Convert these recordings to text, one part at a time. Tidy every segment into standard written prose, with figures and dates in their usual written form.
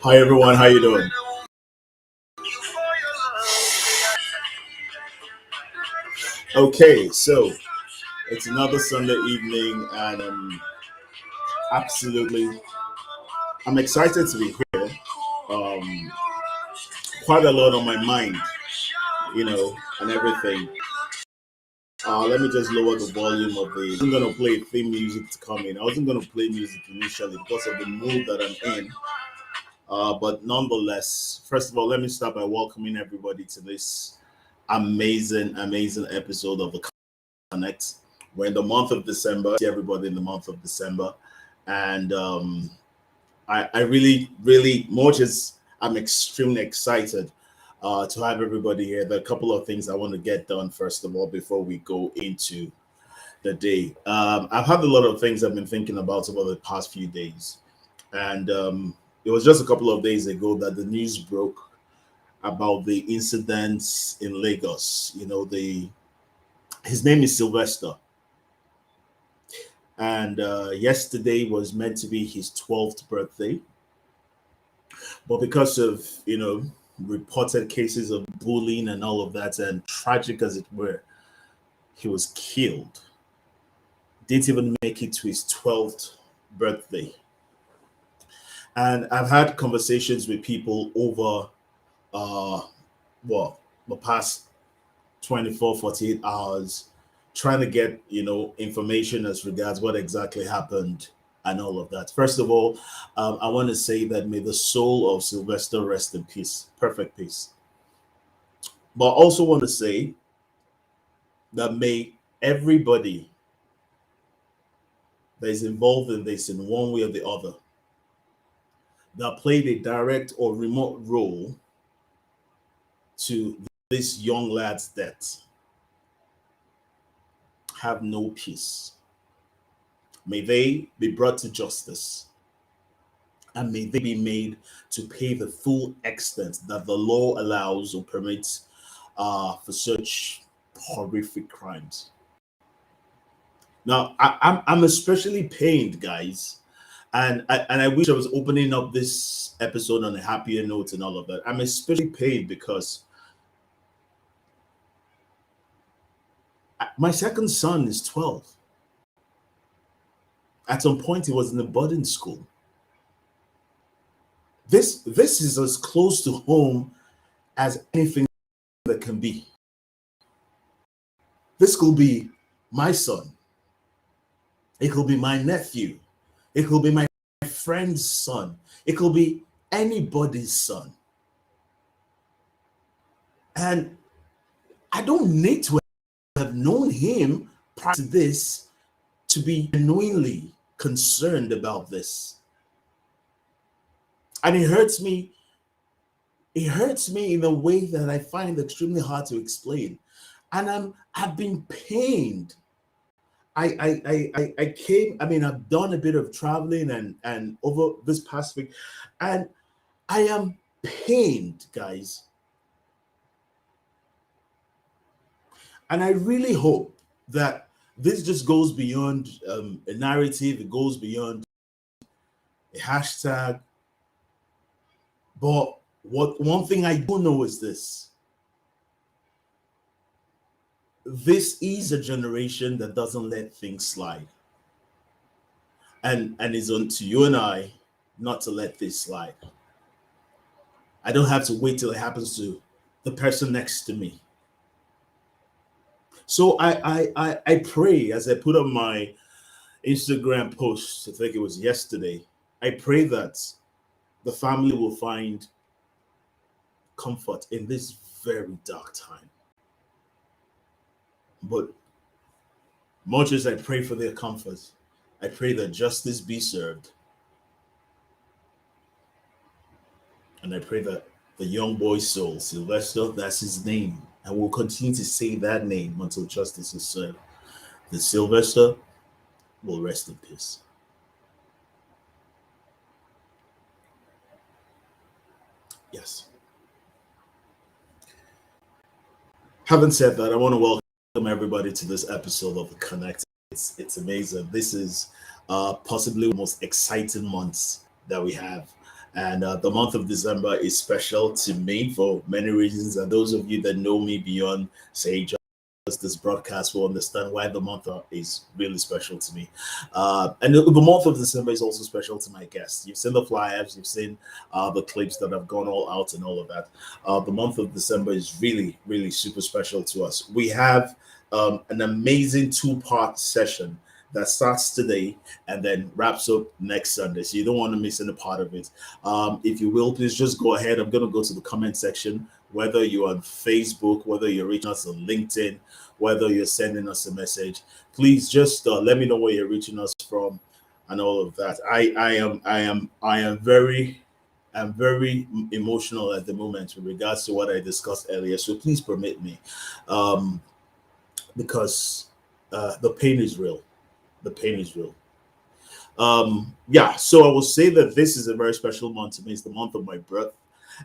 Hi everyone, how you doing? Okay, so it's another Sunday evening, and absolutely, I'm excited to be here. Um, Quite a lot on my mind, and everything. Let me just lower the volume of the. I'm gonna play theme music to come in. I wasn't gonna play music initially because of the mood that I'm in. But nonetheless, first of all, let me start by welcoming everybody to this amazing episode of the Connect. We're in the month of December. See everybody in the month of December, and I really, much as I'm extremely excited to have everybody here. There are a couple of things I want to get done first of all before we go into the day. I've had a lot of things I've been thinking about over the past few days, and it was just a couple of days ago that the news broke about the incidents in Lagos. The his name is Sylvester, and yesterday was meant to be his 12th birthday, but because of reported cases of bullying and all of that, and tragic as it were, he was killed. Didn't even make it to his 12th birthday. And I've had conversations with people over well the past 24, 48 hours, trying to get information as regards what exactly happened and all of that. First of all, I want to say that may the soul of Sylvester rest in peace, perfect peace. But I also want to say that may everybody that is involved in this in one way or the other, that played a direct or remote role to this young lad's death, have no peace. May they be brought to justice, and may they be made to pay the full extent that the law allows or permits for such horrific crimes. Now, I'm especially pained, guys, and I wish I was opening up this episode on a happier note and all of that. I'm especially pained because my second son is 12. At some point, he was in a boarding school. This is as close to home as anything that can be. This could be my son. It could be my nephew. It could be my friend's son. It could be anybody's son. And I don't need to have known him prior to this to be genuinely concerned about this. And it hurts me. It hurts me in a way that I find extremely hard to explain. And I've been pained. I came, I mean, I've done a bit of traveling and over this past week, and I am pained, guys. And I really hope that this just goes beyond a narrative, it goes beyond a hashtag. But what one thing I do know is this is a generation that doesn't let things slide. And it's on to you and I not to let this slide. I don't have to wait till it happens to the person next to me. So I pray, as I put on my Instagram post, I think it was yesterday, I pray that the family will find comfort in this very dark time. But much as I pray for their comfort, I pray that justice be served. And I pray that the young boy's soul, Sylvester, that's his name, and we'll continue to say that name until justice is served. The Sylvester will rest in peace. Yes. Having said that, I want to welcome everybody to this episode of the Connect. It's amazing. This is possibly the most exciting months that we have. And the month of December is special to me for many reasons. And those of you that know me beyond, say, this broadcast will understand why the month is really special to me. And the month of December is also special to my guests. You've seen the flyers, you've seen the clips that have gone all out and all of that. The month of December is really, really super special to us. We have an amazing two-part session that starts today and then wraps up next Sunday. So you don't want to miss any part of it. If you will, please just go ahead. I'm going to go to the comment section, whether you're on Facebook, whether you're reaching us on LinkedIn, whether you're sending us a message. Please just let me know where you're reaching us from and all of that. I am very I'm very emotional at the moment with regards to what I discussed earlier. So please permit me, um, because the pain is real. The pain is real. Yeah, so I will say that this is a very special month to me. It's the month of my birth,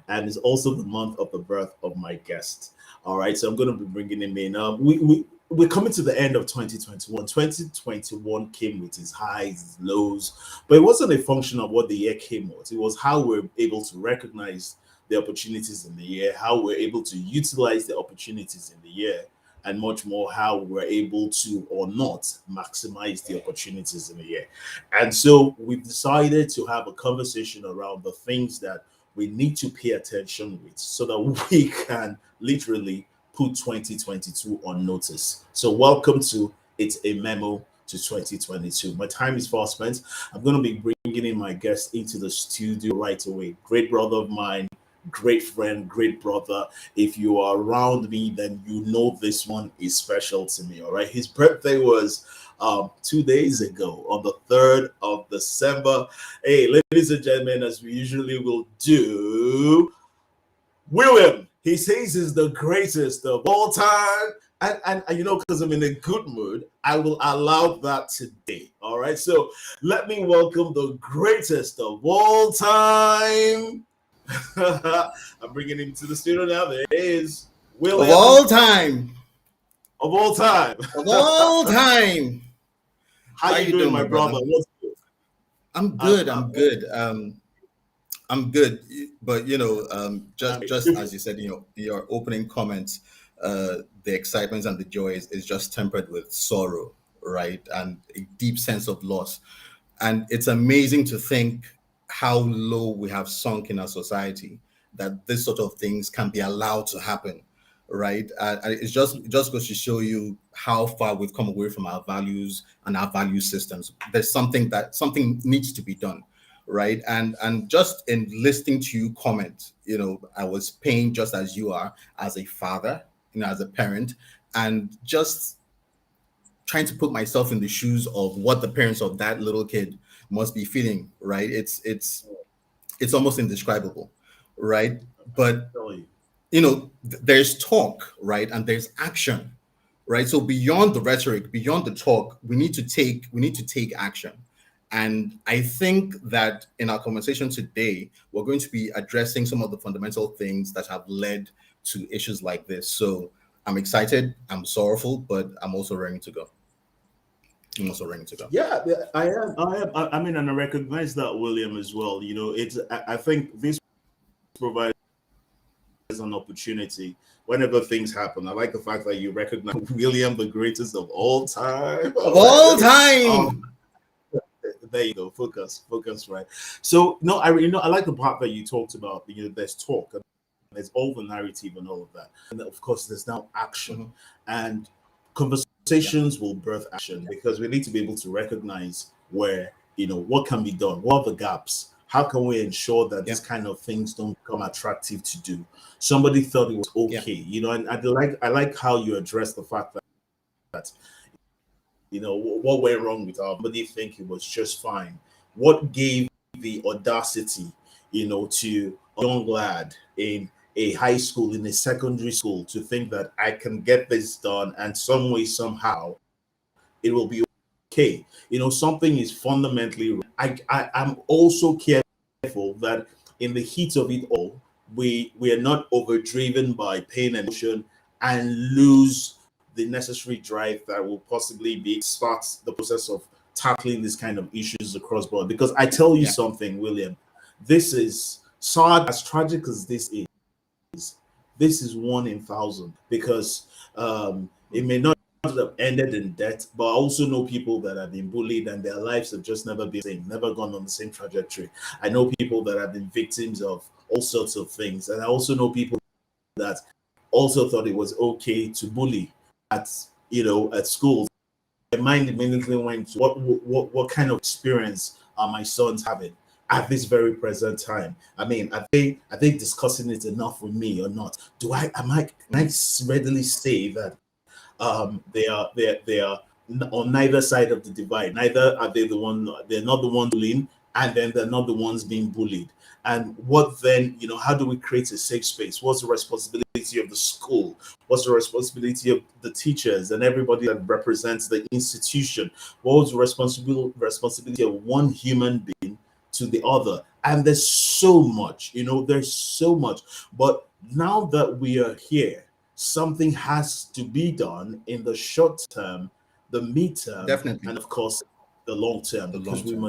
and it's also the month of the birth of my guest. All right, so I'm going to be bringing him in. We're coming to the end of 2021. 2021 came with its highs, its lows, but it wasn't a function of what the year came with. It was how we're able to recognize the opportunities in the year, how we're able to utilize the opportunities in the year, and much more how we're able to or not maximize the opportunities in the year. And so we've decided to have a conversation around the things that we need to pay attention with so that we can literally put 2022 on notice. So welcome to It's a Memo to 2022. My time is far spent. I'm going to be bringing in my guest into the studio right away. Great brother of mine, great friend, great brother. If you are around me, then you know this one is special to me. All right. His birthday was 2 days ago on the 3rd of December. Hey, ladies and gentlemen, as we usually will do, William, he says he's the greatest of all time. And you know, because I'm in a good mood, I will allow that today. All right. So let me welcome the greatest of all time. I'm bringing him to the studio now. There is Of William all time, of all time. of all time. How How you you doing, doing, my my brother? brother? What's good? I'm I'm, good. I'm, I'm good. I'm good. But I'm just as you said, your opening comments, the excitement and the joy is just tempered with sorrow, right, and a deep sense of loss. And it's amazing to think how low we have sunk in our society that this sort of things can be allowed to happen, right? And it just goes to show you how far we've come away from our values and our value systems. There's something needs to be done, right? And just in listening to you comment, I was pained just as you are, as a father, as a parent, and just trying to put myself in the shoes of what the parents of that little kid must be feeling, right? It's almost indescribable, right? But telling you. there's talk, right, and there's action, right? So beyond the rhetoric, beyond the talk, we need to take action. And I think that in our conversation today, we're going to be addressing some of the fundamental things that have led to issues like this. So I'm excited, I'm sorrowful, but I'm also ready to go. I'm also ready to go. Yeah, yeah, I am. I am. I mean, and I recognize that, William, as well. You know, it's. I think this provides an opportunity whenever things happen. I like the fact that you recognize William, the greatest of all time. Of All all right. time. There you go. Focus, right. So no, I like the part that you talked about. There's talk, and there's all the narrative and all of that, and of course there's now action, Mhm. and Yeah, conversations will birth action because we need to be able to recognize where what can be done, what are the gaps, how can we ensure that yeah, these kind of things don't become attractive to do. Somebody thought it was yeah, okay, and I like how you address the fact that what went wrong with our somebody think it was just fine. What gave the audacity, to a young lad in a high school, in a secondary school, to think that I can get this done and some way, somehow, it will be okay. Something is fundamentally wrong. I'm also careful that in the heat of it all, we are not overdriven by pain and emotion and lose the necessary drive that will possibly be start the process of tackling these kind of issues across board. Because I tell you yeah. something, William, This is sad, as tragic as this is 1 in 1,000, because it may not have ended in death, but I also know people that have been bullied and their lives have just never been the same, never gone on the same trajectory. I know people that have been victims of all sorts of things, and I also know people that also thought it was okay to bully at at schools. My mind immediately went to what kind of experience are my sons having at this very present time? I mean, are they discussing it enough with me or not? Do I am I can I readily say that they are on neither side of the divide? Neither are they the one, they're not the one bullying, and then they're not the ones being bullied. And what then, how do we create a safe space? What's the responsibility of the school? What's the responsibility of the teachers and everybody that represents the institution? What's the responsibility of one human being to the other? And there's so much, there's so much. But now that we are here, something has to be done in the short term, the midterm, Definitely. and of course the long term, The because long term.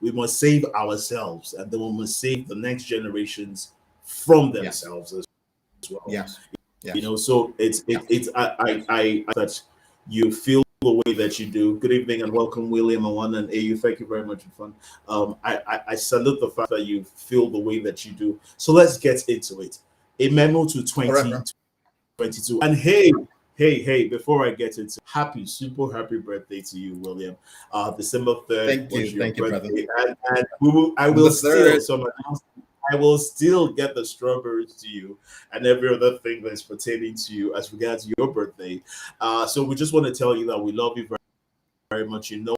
we must save ourselves, and then we must save the next generations from Yes. themselves as well. Yes. Yes. So it's I that you feel the way that you do. Good evening and welcome, William, Anwana, and AU. Thank you very much for fun. I salute the fact that you feel the way that you do. So let's get into it. A memo to All right, bro. 2022. And hey, before I get into, super happy birthday to you, William. December 3rd was your Thank you, brother. birthday. And I On the will still, third. so I will still get the strawberries to you and every other thing that's pertaining to you as regards your birthday. So we just want to tell you that we love you very much. You know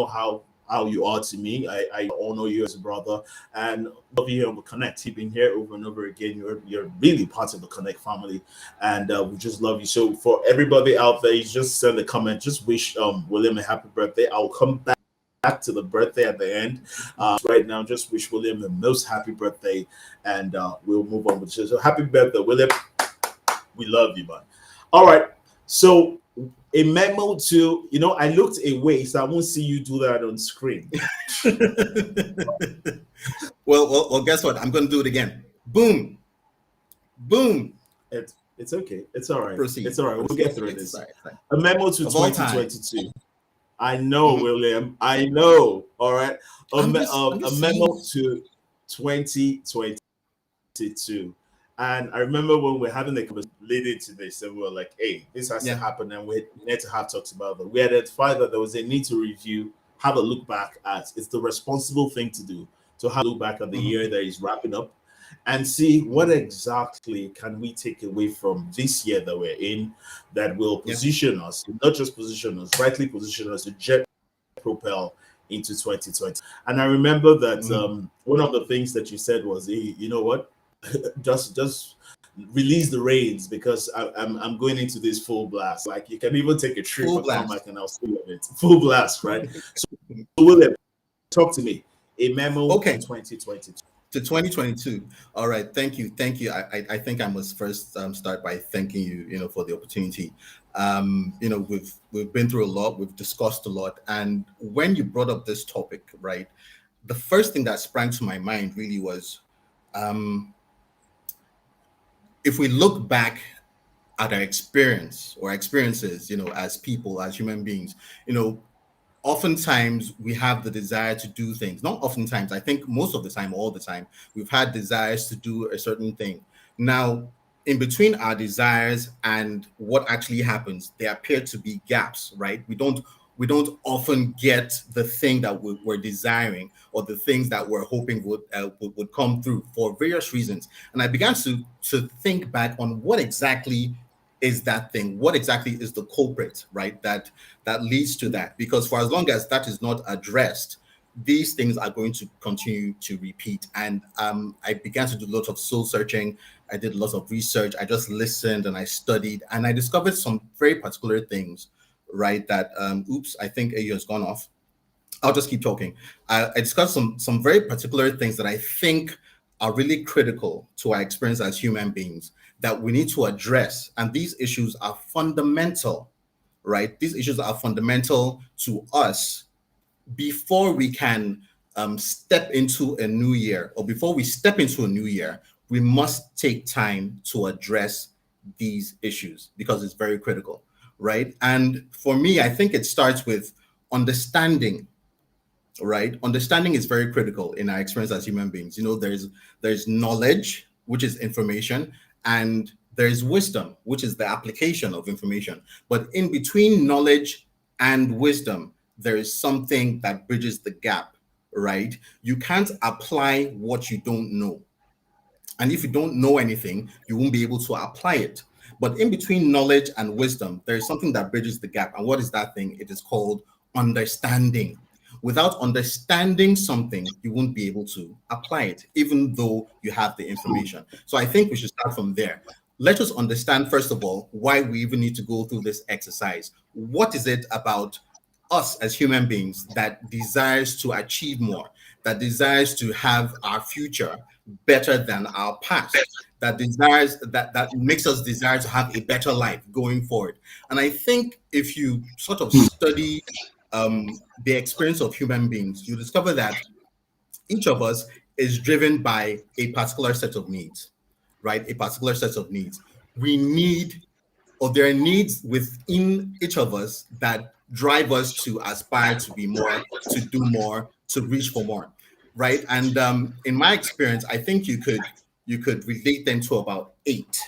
how you are to me. I honor you as a brother and love you here on the Connect. You've been here over and over again. You're really part of the Connect family, and we just love you. So for everybody out there, you just send a comment. Just wish William a happy birthday. I'll come back to the birthday at the end. Right now, just wish William a most happy birthday, and we'll move on with it. So happy birthday, William. We love you, man. All right. So a memo to, I looked away, so I won't see you do that on screen. Well, guess what? I'm going to do it again. Boom. Boom. It's okay. It's all right. Proceed. It's all right. We'll get through this. Sorry. A memo to Of all time. 2022. I know, Mhm. William. I know. All right. I'm just A memo to 2022. And I remember when we're having the conversation leading to this, and we were like, hey, this has to Yeah. happen, and we need to have talks about that. We identified that there was a need to review, have a look back at, it's the responsible thing to do, to have a look back at the Mhm. year that is wrapping up and see what exactly can we take away from this year that we're in that will Yeah. position us, not just position us, rightly position us to jet propel into 2020. And I remember that Mhm. one of the things that you said was, hey, you know what? just release the reins because I'm going into this full blast. Like you can even take a trip Full and come blast. back and I'll still love it. Full blast, right? So William, talk to me. A memo to Okay. 2022. To 2022. All right. Thank you. I think I must first start by thanking you, for the opportunity. We've been through a lot, we've discussed a lot, and when you brought up this topic, right, the first thing that sprang to my mind really was, um, if we look back at our experience or experiences, as people, as human beings, oftentimes we have the desire to do things. Not oftentimes, I think most of the time, all the time, we've had desires to do a certain thing. Now, in between our desires and what actually happens, there appear to be gaps, right? We don't often get the thing that we're desiring or the things that we're hoping would come through for various reasons. And I began to think back on what exactly is that thing, what exactly is the culprit, right? That leads to that, because for as long as that is not addressed, these things are going to continue to repeat. And I began to do lots of soul searching. I did lots of research. I just listened and I studied, and I discovered some very particular things, right? That oops, I think AU has gone off. I'll just keep talking. I discussed some very particular things that I think are really critical to our experience as human beings that we need to address. And these issues are fundamental, right? These issues are fundamental to us before we can step into a new year, or before we step into a new year, we must take time to address these issues because it's very critical, right? And for me, I think it starts with understanding, right? Understanding is very critical in our experience as human beings. There's knowledge, which is information, and there's wisdom, which is the application of information. But in between knowledge and wisdom, there is something that bridges the gap, right? You can't apply what you don't know. And if you don't know anything, you won't be able to apply it. But in between knowledge and wisdom, there is something that bridges the gap. And what is that thing? It is called understanding. Without understanding something, you won't be able to apply it, even though you have the information. So I think we should start from there. Let us understand, first of all, why we even need to go through this exercise. What is it about us as human beings that desires to achieve more, that desires to have our future better than our past, that makes us desire to have a better life going forward? And I think if you sort of study the experience of human beings, you discover that each of us is driven by a particular set of needs, right? A particular set of needs. We need, or there are needs within each of us that drive us to aspire to be more, to do more, to reach for more, right? And in my experience, I think you could relate them to about eight,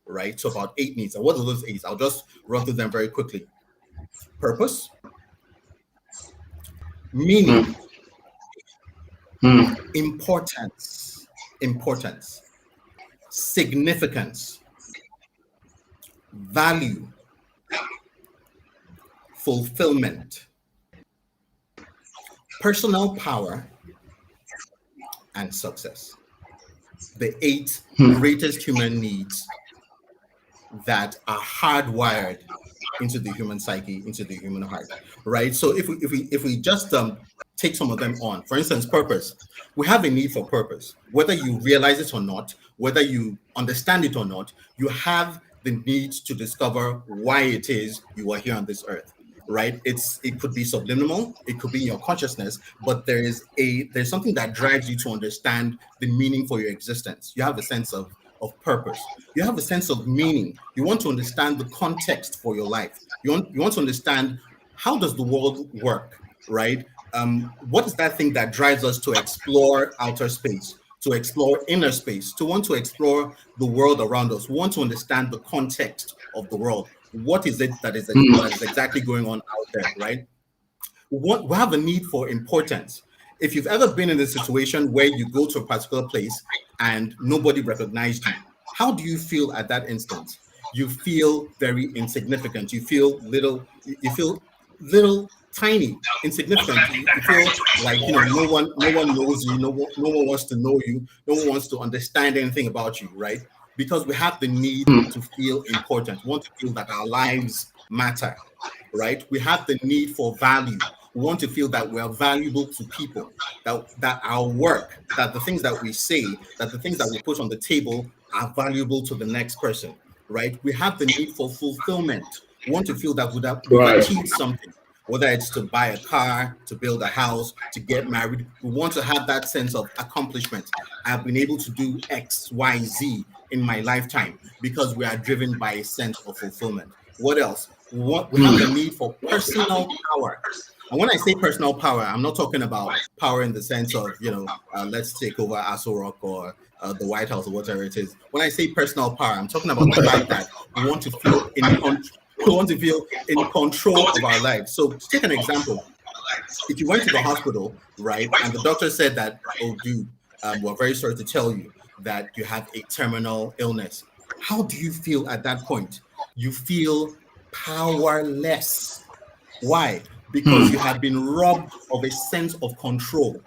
right? So about eight needs. And what are those eight? I'll just run through them very quickly. Purpose, meaning, importance, significance, value, fulfillment, personal power, and success. The eight greatest human needs that are hardwired into the human psyche, into the human heart, right? So if we just take some of them on, for instance, purpose. We have a need for purpose, whether you realize it or not, whether you understand it or not. You have the need to discover why it is you are here on this earth, right? It could be subliminal, it could be in your consciousness, but there's something that drives you to understand the meaning for your existence. You have a sense of purpose. You have a sense of meaning. You want to understand the context for your life. You want to understand, how does the world work, right? What is that thing that drives us to explore outer space, to explore inner space, to want to explore the world around us? We want to understand the context of the world. What is it that is exactly going on out there, right? We have a need for importance. If you've ever been in a situation where you go to a particular place and nobody recognized you, how do you feel at that instant? You feel very insignificant. You feel little. You feel little, tiny, insignificant. You feel like no one knows you. No one wants to know you. No one wants to understand anything about you, right? Because we have the need to feel important. We want to feel that our lives matter, right? We have the need for value. We want to feel that we are valuable to people, that our work, that the things that we say, that the things that we put on the table are valuable to the next person, right? We have the need for fulfillment. We want to feel that we've achieved something, whether it's to buy a car, to build a house, to get married. We want to have that sense of accomplishment. I've been able to do X, Y, Z in my lifetime because we are driven by a sense of fulfillment. What else? We have the need for personal power. And when I say personal power, I'm not talking about power in the sense of, let's take over Aso Rock or the White House or whatever it is. When I say personal power, I'm talking about the fact that we want to feel in control of our lives. So to take an example, if you went to the hospital, right, and the doctor said that, oh, dude, we're very sorry to tell you that you have a terminal illness. How do you feel at that point? You feel powerless. Why? Because you have been robbed of a sense of control.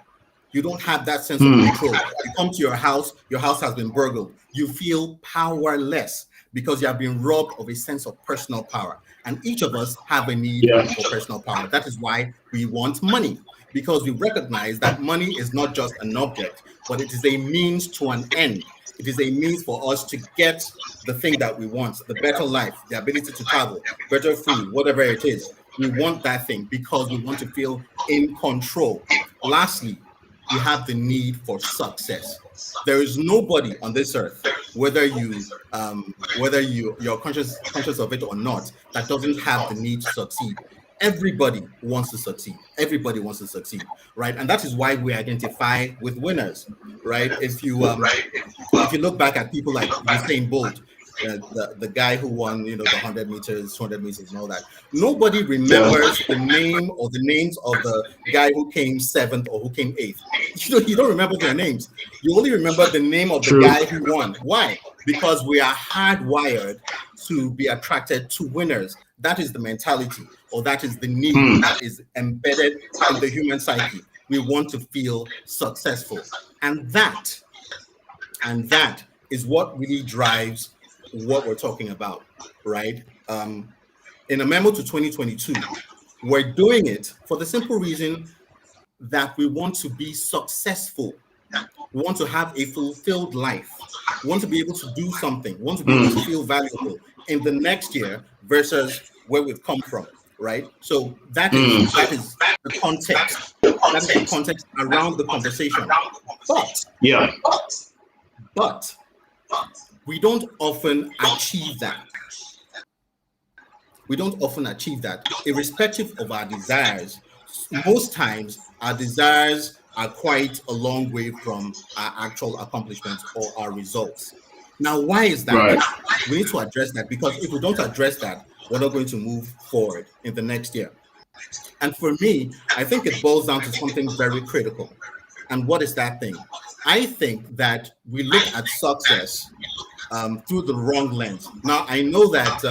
You don't have that sense of control. You come to your house has been burgled. You feel powerless because you have been robbed of a sense of personal power. And each of us have a need for personal power. That is why we want money, because we recognize that money is not just an object, but it is a means to an end. It is a means for us to get the thing that we want, the better life, the ability to travel, better food, whatever it is. We want that thing because we want to feel in control. Lastly, we have the need for success. There is nobody on this earth, whether you're conscious of it or not, that doesn't have the need to succeed. Everybody wants to succeed. Everybody wants to succeed, right? And that is why we identify with winners, right? If you look back at people like Usain Bolt, the guy who won, the 100 meters, 200 meters, and all that, nobody Yeah. remembers the name or the names of the guy who came seventh or who came eighth. You don't remember their names. You only remember the name of the True. guy who won. Why? Because we are hardwired to be attracted to winners. That is the mentality, or that is the need Hmm. that is embedded in the human psyche. We want to feel successful, and that is what really drives what we're talking about, right? In a memo to 2022, we're doing it for the simple reason that we want to be successful. We want to have a fulfilled life. We want to be able to do something. We want to be able to Hmm. feel valuable in the next year versus where we've come from, right? So that is Hmm. that is the context. That is the context around the conversation. But Yeah. but we don't often achieve that. We don't often achieve that, irrespective of our desires. Most times, our desires are quite a long way from our actual accomplishments or our results. Now, why is that? Right. We need to address that, because if we don't address that, we're not going to move forward in the next year. And for me, I think it boils down to something very critical. And what is that thing? I think that we look at success through the wrong lens. Now, I know that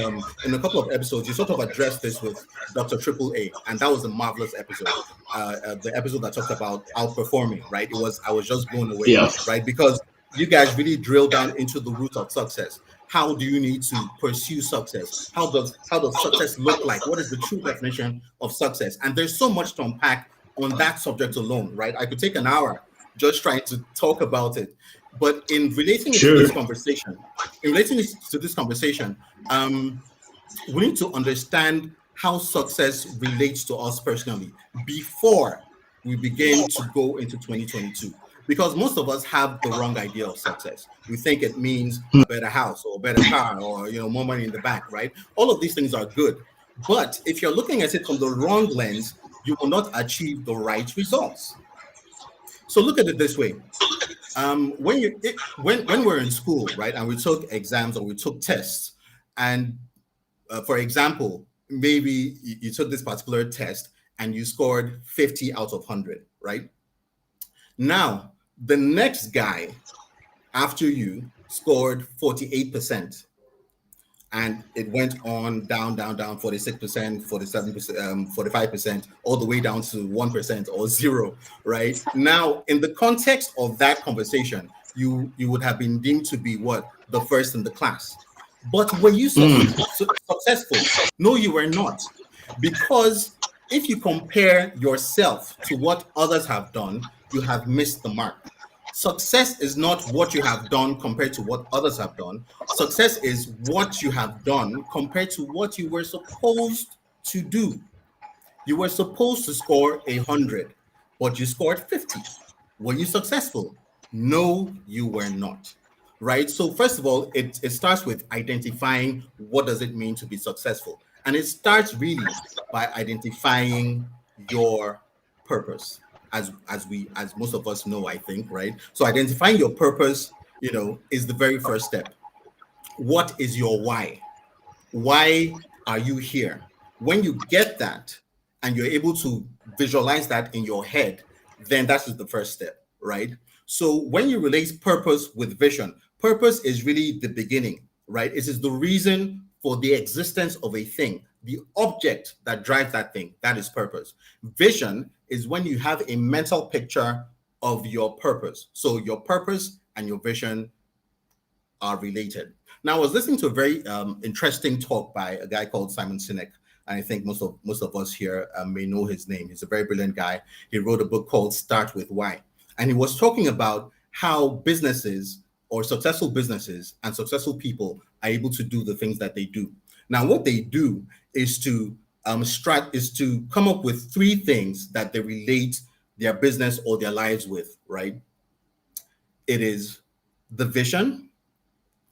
in a couple of episodes, you sort of addressed this with Dr. Triple A, and that was a marvelous episode. The episode that talked about outperforming, right? I was just blown away, Yeah. right? Because you guys really drill down into the root of success. How do you need to pursue success? How does success look like? What is the true definition of success? And there's so much to unpack on that subject alone, right? I could take an hour just trying to talk about it. But Sure. in relating it to this conversation, we need to understand how success relates to us personally before we begin to go into 2022. Because most of us have the wrong idea of success. We think it means a better house or a better car, or more money in the bank, right? All of these things are good. But if you're looking at it from the wrong lens, you will not achieve the right results. So look at it this way. When we're in school, right, and we took exams or we took tests, and for example, maybe you took this particular test and you scored 50 out of 100, right? Now, the next guy after you scored 48%, and it went on down 46%, 47%, 45%, all the way down to 1% or zero, right? Now, in the context of that conversation, you would have been deemed to be what? The first in the class. But were you Hmm. successful? No, you were not. Because if you compare yourself to what others have done, you have missed the mark. Success is not what you have done compared to what others have done. Success is what you have done compared to what you were supposed to do. You were supposed to score 100, but you scored 50. Were you successful? No, you were not. Right. So first of all, it starts with identifying what does it mean to be successful. And it starts really by identifying your purpose, as most of us know, I think, right? So identifying your purpose, is the very first step. What is your why? Why are you here? When you get that and you're able to visualize that in your head, then that is the first step, right? So when you relate purpose with vision, purpose is really the beginning, right? It is the reason for the existence of a thing, the object that drives that thing. That is purpose. Vision is when you have a mental picture of your purpose. So your purpose and your vision are related. Now, I was listening to a very interesting talk by a guy called Simon Sinek, and I think most of us here may know his name. He's a very brilliant guy. He wrote a book called Start with Why, and he was talking about how businesses or successful businesses and successful people are able to do the things that they do. Now, what they do is to come up with three things that they relate their business or their lives with, right? It is the vision,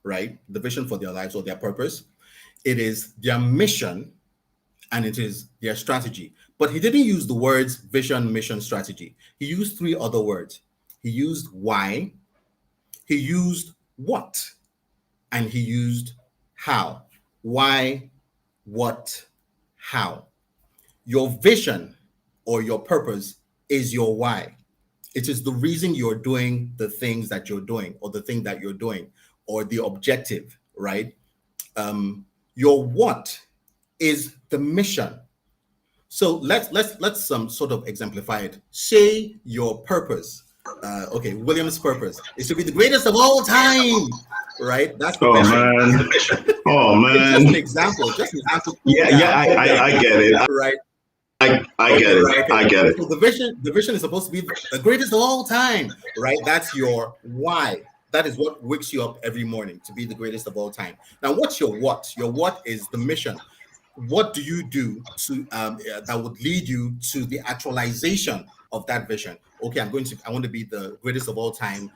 right? The vision for their lives or their purpose. It is their mission, and it is their strategy. But he didn't use the words vision, mission, strategy. He used three other words. He used why, he used what, and he used how. Why, what, how. Your vision or your purpose is your why. It is the reason you're doing the things that you're doing, or the thing that you're doing, or the objective, right? Your what is the mission. So let's sort of exemplify it. Say your purpose. Okay, William's purpose is to be the greatest of all time, right? That's the Oh vision. man. Oh It's just an man. example. Just an example. Yeah, yeah, I get it. Right. I Okay, get it. right. Okay. I get it. So the vision is supposed to be the greatest of all time, right? That's your why. That is what wakes you up every morning, to be the greatest of all time. Now, what's your what? Your what is the mission. What do you do to that would lead you to the actualization of that vision? Okay, I want to be the greatest of all time,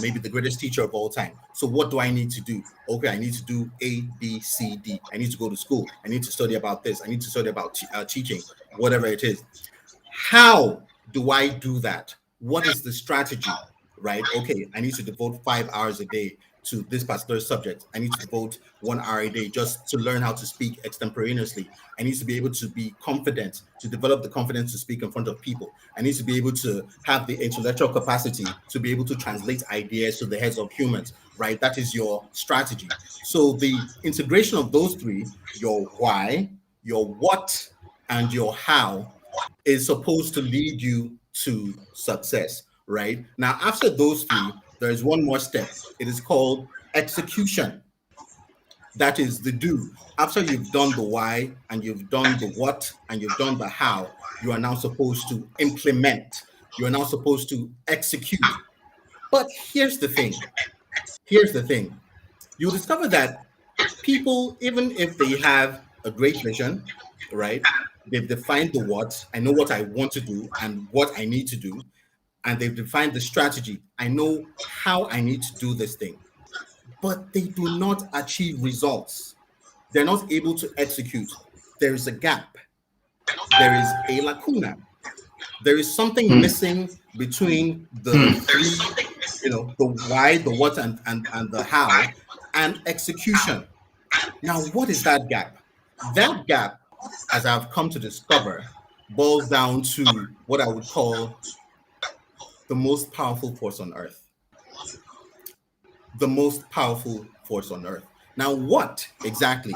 maybe the greatest teacher of all time. So what do I need to do? Okay, I need to do A, B, C, D. I need to go to school. I need to study about this. I need to study about teaching, whatever it is. How do I do that? What is the strategy? Right? Okay, I need to devote 5 hours a day to this particular subject. I need to devote 1 hour a day just to learn how to speak extemporaneously. I need to be able to be confident, to develop the confidence to speak in front of people. I need to be able to have the intellectual capacity to be able to translate ideas to the heads of humans, right? That is your strategy. So the integration of those three, your why, your what, and your how, is supposed to lead you to success, right? Now, after those three, there is one more step. It is called execution. That is the do. After you've done the why, and you've done the what, and you've done the how, you are now supposed to implement. You are now supposed to execute. But here's the thing. Here's the thing. You'll discover that people, even if they have a great vision, right? They've defined the what. I know what I want to do and what I need to do. And they've defined the strategy. I know how I need to do this thing, but they do not achieve results. They're not able to execute. There is a gap. There is a lacuna. There is something missing between the three, the why, the what, and the how, and execution. Now, what is that gap? That gap, as I've come to discover, boils down to what I would call the most powerful force on earth. The most powerful force on earth. Now, what exactly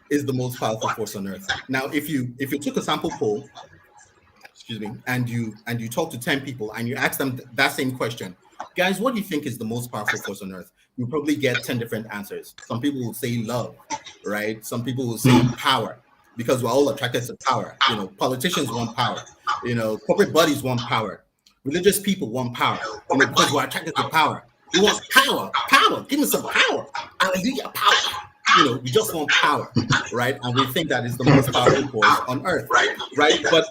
is the most powerful force on earth? Now, if you took a sample poll, excuse me, and you talk to 10 people and you ask them that same question, guys, what do you think is the most powerful force on earth? You probably get 10 different answers. Some people will say love, right? Some people will say power, because we're all attracted to power. Politicians want power. Corporate bodies want power. Religious people want power, because we're attracted to power. We want power. Give me some power. Hallelujah, power. We just want power, right? And we think that is the most powerful force on earth, right? But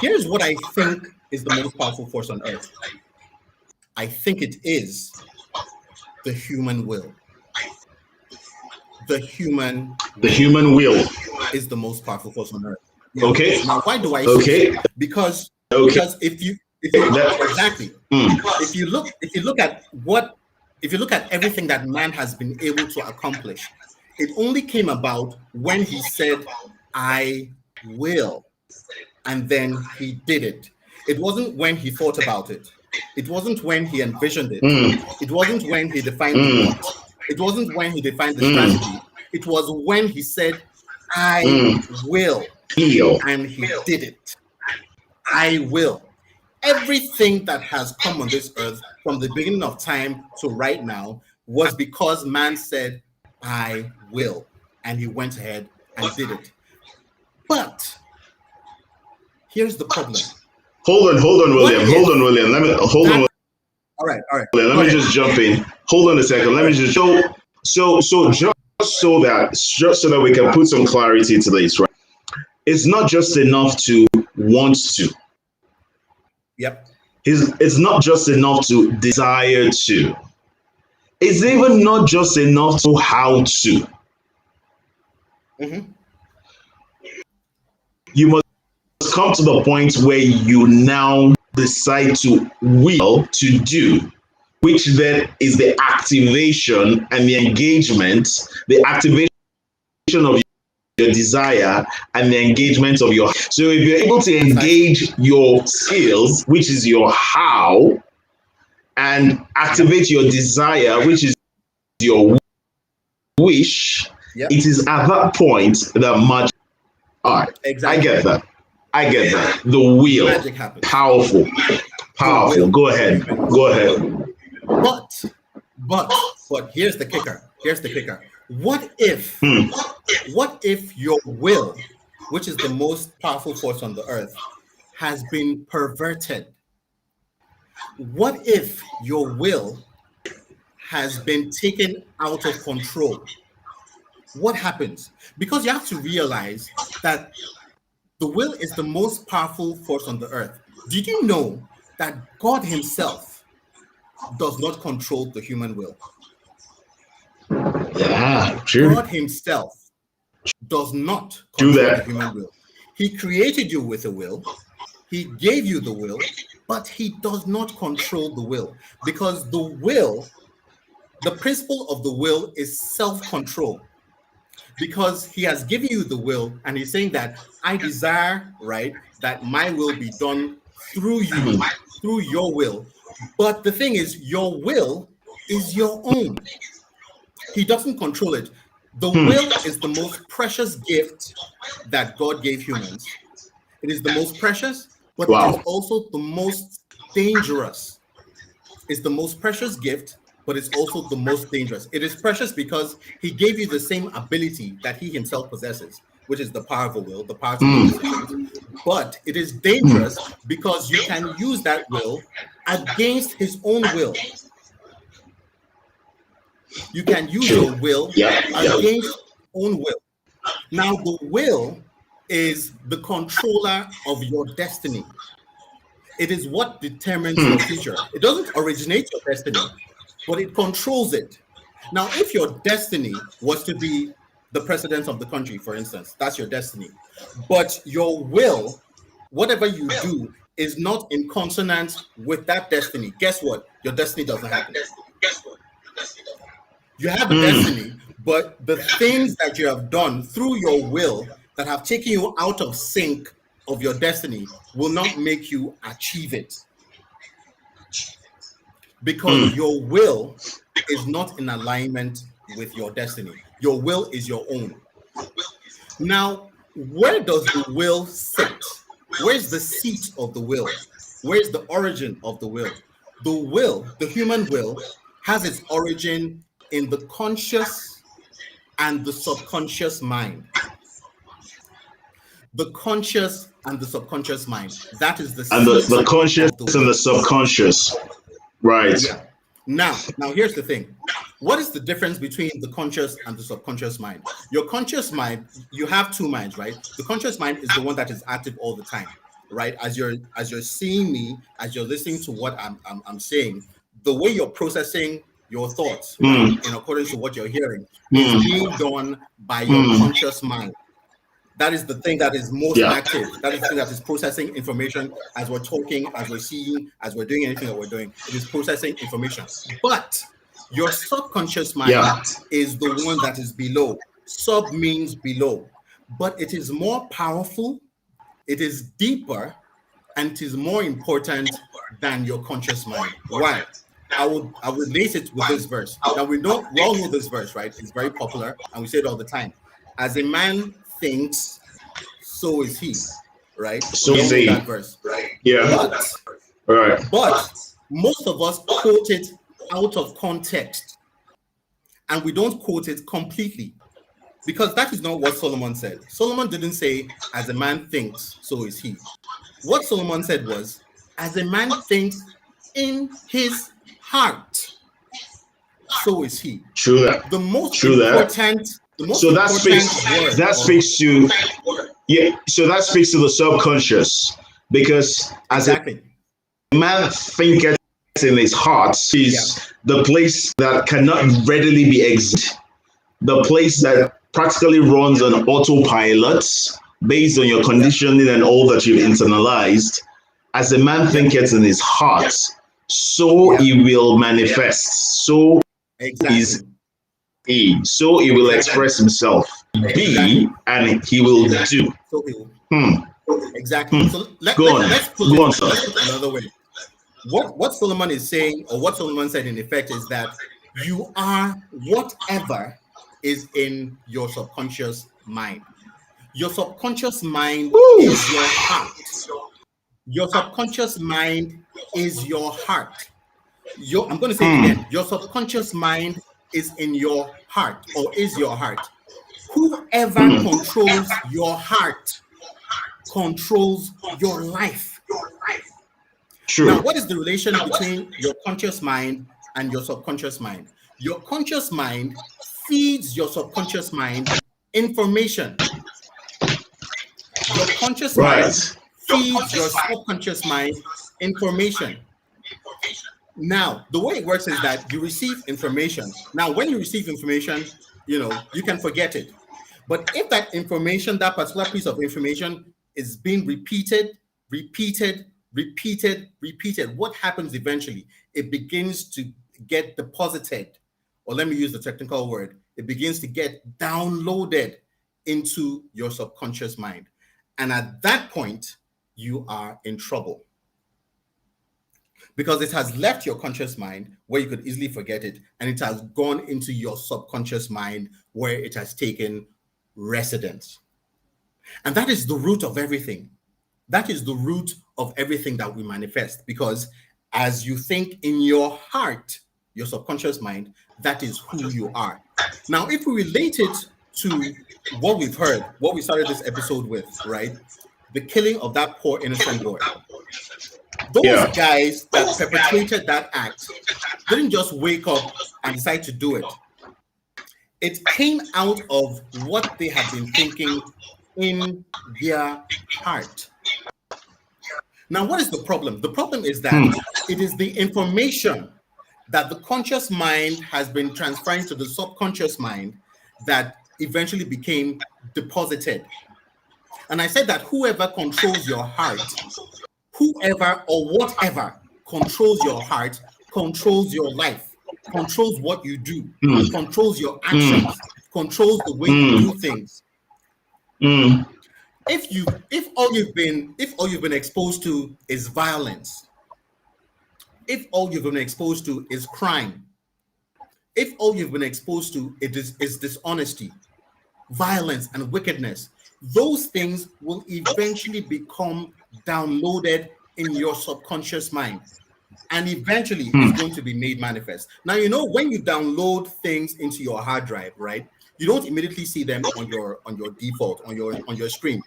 here's what I think is the most powerful force on earth. I think it is the human will. The human will is the most powerful force on earth. Okay. Now, why do I say so? Because if you exactly if you look at everything that man has been able to accomplish, it only came about when he said, I will, and then he did it. It wasn't when he thought about it. It wasn't when he envisioned it. It wasn't when he defined the what. It wasn't when he defined the strategy. It was when he said, I will, and he did it. I will. Everything that has come on this earth from the beginning of time to right now was because man said, I will, and he went ahead and did it. But here's the problem. Hold on, William. Hold on, William. All right. Let me just jump in. Hold on a second. Let me just just so that we can put some clarity to this, right? It's not just enough to want to. Yep. It's not just enough to desire to. It's even not just enough to how to. Mm-hmm. You must come to the point where you now decide to will to do, which then is the activation and the engagement, the activation of your desire and the engagement of your. So if you're able to engage your skills, which is your how, and Yep. activate your desire, which is your wish, Yep. it is at that point that magic. All right, I Exactly. get that. I get that. The will, Magic happens. powerful, The powerful. will, Go the ahead. human will. Go ahead. But, but here's the kicker. Here's the kicker. Hmm. What if your will, which is the most powerful force on the earth, has been perverted? What if your will has been taken out of control? What happens? Because you have to realize that the will is the most powerful force on the earth. Did you know that God Himself does not control the human will? Yeah, sure. God Himself does not Do control the that. human will. He created you with a will, He gave you the will, but He does not control the will because the will, the principle of the will is self control. Because He has given you the will and He's saying that I desire, right, that my will be done through you, through your will. But the thing is, your will is your own. He doesn't control it. The will is the most precious gift that God gave humans. It is the most precious, but it is Wow. also the most dangerous. It's the most precious gift, but it's also the most dangerous. It is precious because He gave you the same ability that He Himself possesses, which is the power of the will, the power to make decisions. But it is dangerous because you can use that will against His own will. You can use True. your will Yeah. Yeah. against own will. Now, the will is the controller of your destiny. It is what determines your future. It doesn't originate your destiny, but it controls it. Now, if your destiny was to be the president of the country, for instance, that's your destiny. But your will, whatever you do, is not in consonance with that destiny. Guess what? Your destiny doesn't happen. You have a destiny, but the things that you have done through your will that have taken you out of sync of your destiny will not make you achieve it because your will is not in alignment with your destiny. Your will is your own. Now, where does the will sit? Where's the seat of the will? Where's the origin of the will? The will, the human will, has its origin in the conscious and the subconscious mind. The conscious and the subconscious mind. That is the And seat the conscious of the and the will. subconscious. Right. Yeah. Now here's the thing. What is the difference between the conscious and the subconscious mind? Your conscious mind, you have two minds, right? The conscious mind is the one that is active all the time, right? As you're seeing me, as you're listening to what I'm saying, the way you're processing your thoughts, right, in accordance to what you're hearing, is being done by your conscious mind. That is the thing that is most Yeah. active. That is the thing that is processing information as we're talking, as we're seeing, as we're doing anything that we're doing. It is processing information. But your subconscious mind Yeah. is the one that is below. Sub means below, but it is more powerful, it is deeper, and it is more important than your conscious mind. Why? I would relate it with this verse. Now we all know this verse, right? It's very popular and we say it all the time. As a man thinks, so is he, right? So We all know say. that verse. Yeah. But All right. but most of us quote it out of context and we don't quote it completely because that is not what Solomon said. Solomon didn't say, as a man thinks, so is he. What Solomon said was, as a man thinks in his heart, so is he. True that. The most True that. important, the most So that speaks. important word That or speaks to. Yeah. So that speaks to the subconscious because as a exactly. man thinketh in his heart Yeah. is the place that cannot readily be exited, the place Yeah. that practically runs on autopilot based on your Yeah. conditioning and all that you've internalized. As a man Yeah. thinketh in his heart, so Yeah. he will manifest. So is Exactly. he. So he will Exactly. express himself. Be Exactly. and he will do. So he will. Hmm. Exactly. Hmm. So let, Go let, on. let's put Go it on, sir. let's put it another way. What Solomon is saying, or what Solomon said in effect, is that you are whatever is in your subconscious mind. Your subconscious mind Woo. is your heart. Your subconscious mind is your heart. I'm going to say it Hmm. again. Your subconscious mind is in your heart, or is your heart. Whoever Hmm. controls your heart controls your life. Now, True. what is the relation between your conscious mind and your subconscious mind? Your conscious mind feeds your subconscious mind information. Your conscious mind Right. feeds your subconscious mind information. Now, the way it works is that you receive information. Now, when you receive information, you can forget it. But if that information, that particular piece of information is being repeated, what happens eventually? It begins to get deposited, or let me use the technical word, it begins to get downloaded into your subconscious mind. And at that point, you are in trouble because it has left your conscious mind where you could easily forget it, and it has gone into your subconscious mind where it has taken residence. And that is the root of everything. That is the root of everything that we manifest, because as you think in your heart, your subconscious mind, that is who you are. Now, if we relate it to what we've heard, what we started this episode with, right? The killing of that poor innocent boy. Those Yeah. guys that perpetrated that act didn't just wake up and decide to do it. It came out of what they have been thinking in their heart. Now, what is the problem? The problem is Hmm. that it is the information that the conscious mind has been transferring to the subconscious mind that eventually became deposited. And I said that whoever controls your heart, whoever or whatever controls your heart, controls your life, controls what you do, Hmm. controls your Hmm. actions, controls the way you Hmm. do things. Hmm. If all you've been exposed to is violence, if all you've been exposed to is crime, if all you've been exposed to is dishonesty, violence, and wickedness, those things will eventually become downloaded in your subconscious mind. And eventually it's going to be made manifest. Now, when you download things into your hard drive, right? You don't immediately see them on your default, on your screen.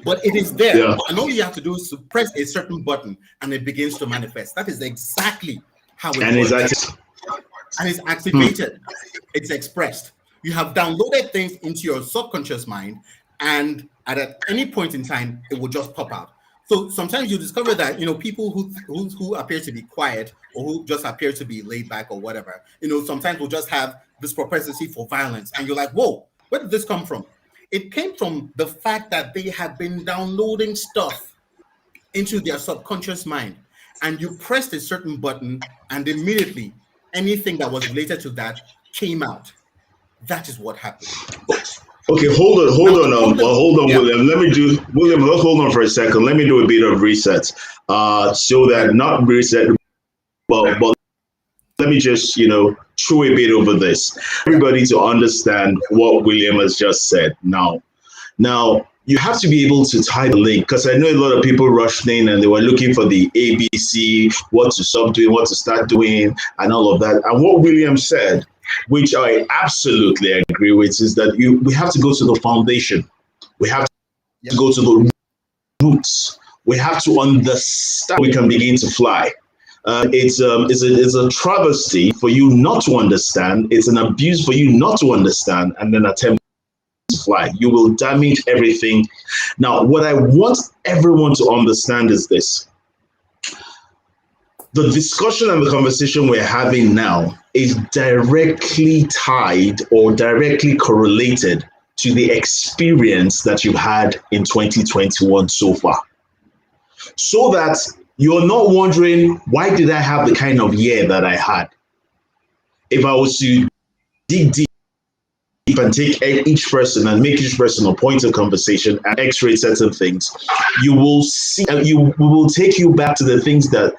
But it is there. Yeah. And all you have to do is to press a certain button and it begins to manifest. That is exactly how it And it's works. actually. And it's Hmm. activated, it's expressed. You have downloaded things into your subconscious mind, and at any point in time, it will just pop out. So sometimes you discover that people who appear to be quiet, or who just appear to be laid back or whatever, sometimes will just have this propensity for violence, and you're like, whoa, where did this come from? It came from the fact that they have been downloading stuff into their subconscious mind, and you pressed a certain button, and immediately anything that was related to that came out. That is what happened. Okay, hold on, Now hold the on, problem, hold on, yeah, William. Let me do, William. Hold on for a second. Let me do a bit of reset. So right, that not reset, but let me just throw a bit over this. yeah, Everybody to understand what William has just said. Now, you have to be able to tie the link, because I know a lot of people rushed in and they were looking for the ABC, what to stop doing, what to start doing, and all of that. And what William said, which I absolutely agree with, is that we have to go to the foundation. We have to yep, go to the roots. We have to understand we can begin to fly. It's a travesty for you not to understand. It's an abuse for you not to understand and then attempt fly. You will damage everything. Now, what I want everyone to understand is this. the discussion and the conversation we're having now is directly tied or directly correlated to the experience that you've had in 2021 so far. So that you're not wondering, why did I have the kind of year that I had? If I was to dig deep and take each person and make each person a point of conversation and x-ray certain things, you will see, you will take you back to the things that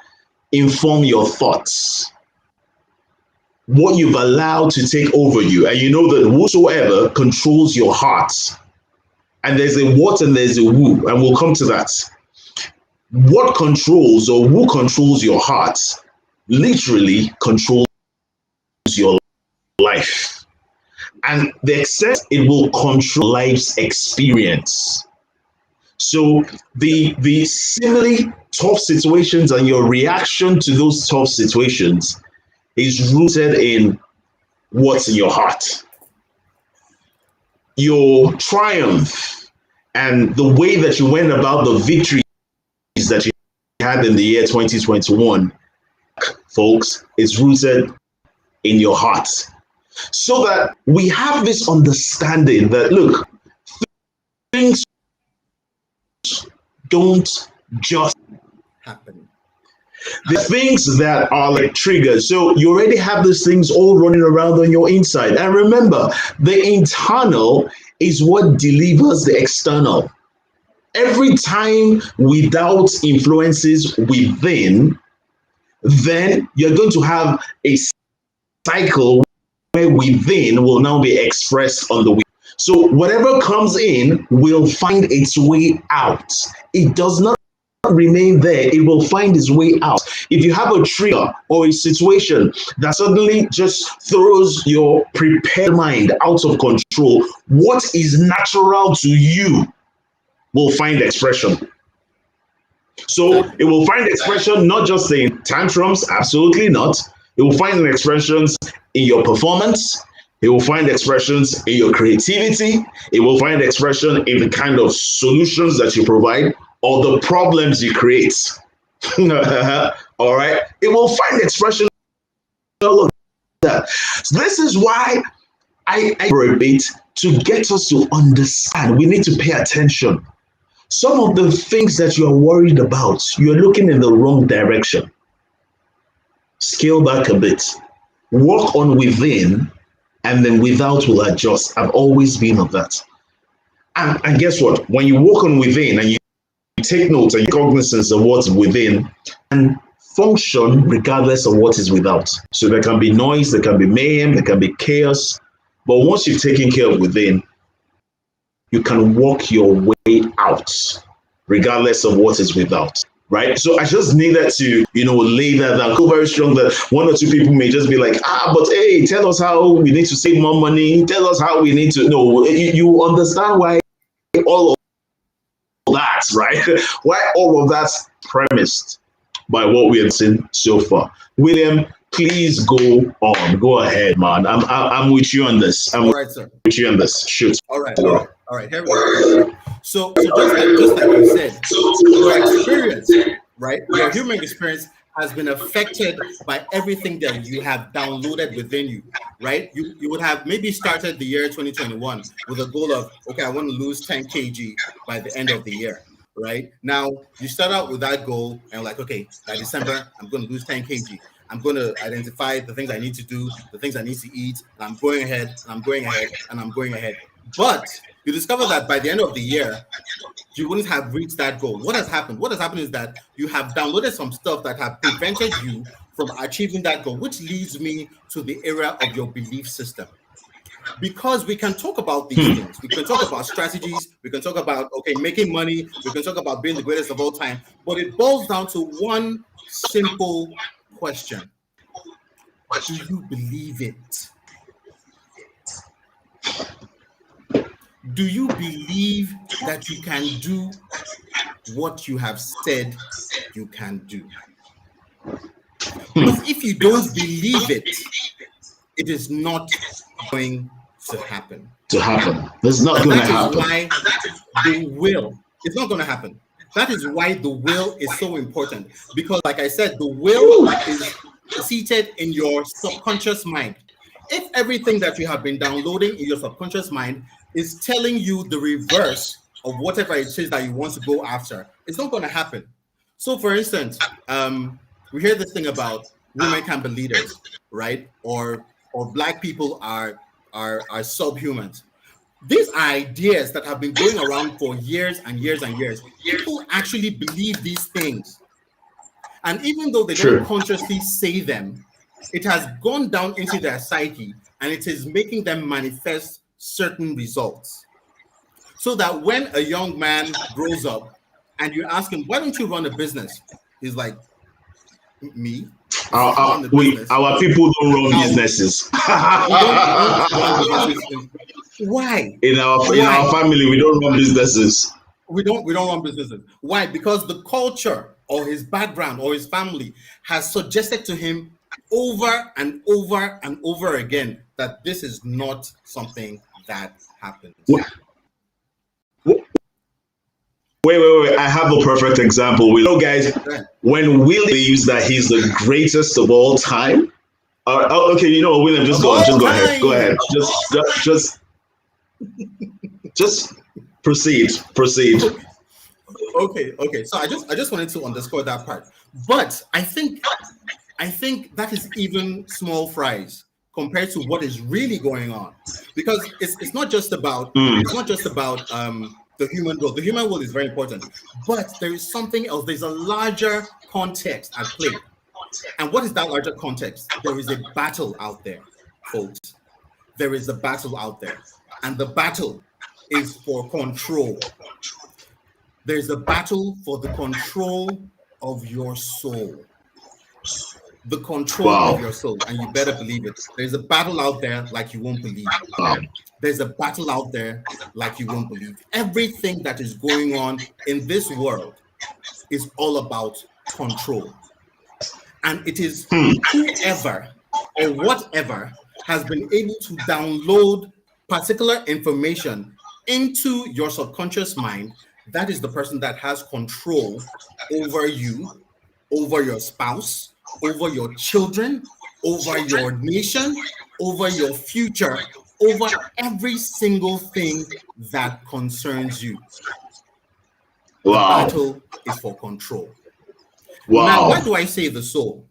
inform your thoughts, what you've allowed to take over you. And you know that whosoever controls your heart, and there's a what and there's a who, and we'll come to that. What controls or who controls your heart literally controls your life. And the extent it will control life's experience. So the seemingly tough situations and your reaction to those tough situations is rooted in what's in your heart. Your triumph and the way that you went about the victories that you had in the year 2021, folks, is rooted in your heart. So that we have this understanding that, look, things don't just happen. The things that are like triggers. So you already have these things all running around on your inside. And remember, the internal is what delivers the external. Every time we doubt influences within, then you're going to have a cycle where within will now be expressed on the within. So whatever comes in will find its way out. It does not remain there. It will find its way out. If you have a trigger or a situation that suddenly just throws your prepared mind out of control, what is natural to you will find expression. So it will find expression not just in tantrums, absolutely not. It will find expressions in your performance. It will find expressions in your creativity. It will find expression in the kind of solutions that you provide or the problems you create. All right. It will find expression in all of that. So this is why I for a bit to get us to understand. We need to pay attention. Some of the things that you are worried about, you're looking in the wrong direction. Scale back a bit. Work on within, and then without will adjust. I've always been of that. And guess what? When you work on within and you take notes and you cognizance of what's within and function regardless of what is without. So there can be noise, there can be mayhem, there can be chaos. But once you've taken care of within, you can walk your way out regardless of what is without. Right. So I just needed to, lay that down. Go very strong that one or two people may just be like, but hey, tell us how we need to save more money. Tell us how we need to. No, you understand why all of that, right? Why all of that's premised by what we have seen so far. William, please go on. Go ahead, man. I'm with you on this. All right, sir. With you on this. Shoot. All right. Here we go. So just like you said, your experience, right? Your human experience has been affected by everything that you have downloaded within you, right? You would have maybe started the year 2021 with a goal of, okay, I want to lose 10 kg by the end of the year, right? Now you start out with that goal and like, okay, by December, I'm going to lose 10 kg. I'm going to identify the things I need to do, the things I need to eat. And I'm going ahead, and I'm going ahead, and I'm going ahead. But you discover that by the end of the year, you wouldn't have reached that goal. What has happened? What has happened is that you have downloaded some stuff that have prevented you from achieving that goal, which leads me to the area of your belief system. Because we can talk about these things. We can talk about strategies. We can talk about, making money. We can talk about being the greatest of all time. But it boils down to one simple question. Do you believe it? Do you believe that you can do what you have said you can do? Because if you don't believe it, it is not going to happen. It's not going to happen. That is why they will. It's not going to happen. That is why the will is so important, because, like I said, the will is seated in your subconscious mind. If everything that you have been downloading in your subconscious mind is telling you the reverse of whatever it is that you want to go after, it's not going to happen. So, for instance, we hear this thing about women can be leaders, right? Or black people are subhumans. These are ideas that have been going around for years and years and years. People actually believe these things. And even though they don't consciously say them, it has gone down into their psyche and it is making them manifest certain results. So that when a young man grows up and you ask him, why don't you run a business? He's like, me? Our people don't run businesses. We don't run businesses. Why? In our family, we don't run businesses. We don't run businesses. Why? Because the culture or his background or his family has suggested to him over and over and over again that this is not something that happens. Wait. I have a perfect example. Guys, when Willie used that he's the greatest of all time. Okay, you know what, William, just go ahead. Go ahead. Just proceed. Okay. So I just wanted to underscore that part. But I think that is even small fries compared to what is really going on, because it's not just about the human will. The human will is very important, but there is something else. There's a larger context at play. And what is that larger context? There is a battle out there, folks. There is a battle out there. And the battle is for control. There's a battle for the control of your soul. The control of your soul. And you better believe it. There's a battle out there like you won't believe. There's a battle out there like you won't believe. Everything that is going on in this world is all about control. And it is whoever or whatever has been able to download particular information into your subconscious mind, that is the person that has control over you, over your spouse, over your children, over your nation, over your future, over every single thing that concerns you. The battle is for control. Now, why do I say the soul?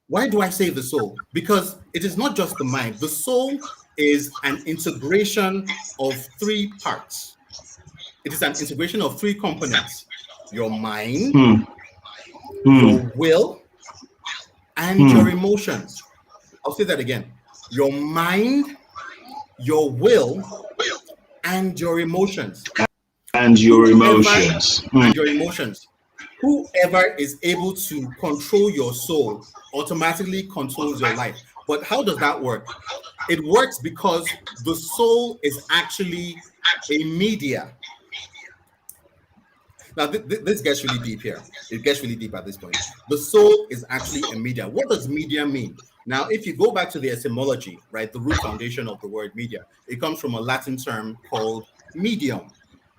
Why do I say the soul? Because it is not just the mind. The soul is an integration of three parts. It is an integration of three components: your mind, your will, and your emotions. I'll say that again. Your mind, your will, and your emotions. And your emotions. And your emotions. Whoever is able to control your soul automatically controls your life. But how does that work? It works because the soul is actually a media. Now, this gets really deep here. It gets really deep at this point. The soul is actually a media. What does media mean? Now, if you go back to the etymology, right, the root foundation of the word media, it comes from a Latin term called medium,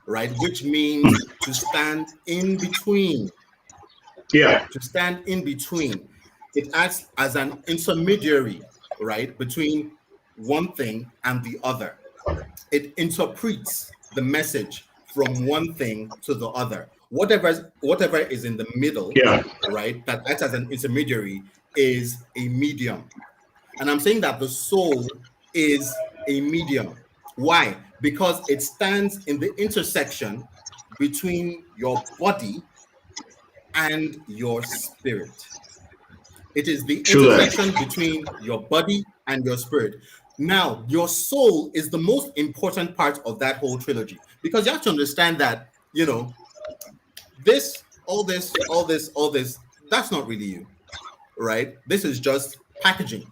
right, which means to stand in between. Yeah. To stand in between. It acts as an intermediary, right, between one thing and the other. It interprets the message from one thing to the other. Whatever is in the middle, right, that acts as an intermediary is a medium. And I'm saying that the soul is a medium. Why? Because it stands in the intersection between your body and your spirit. It is the intersection between your body and your spirit. Now, your soul is the most important part of that whole trilogy, because you have to understand that, you know, all this, that's not really you, right? This is just packaging,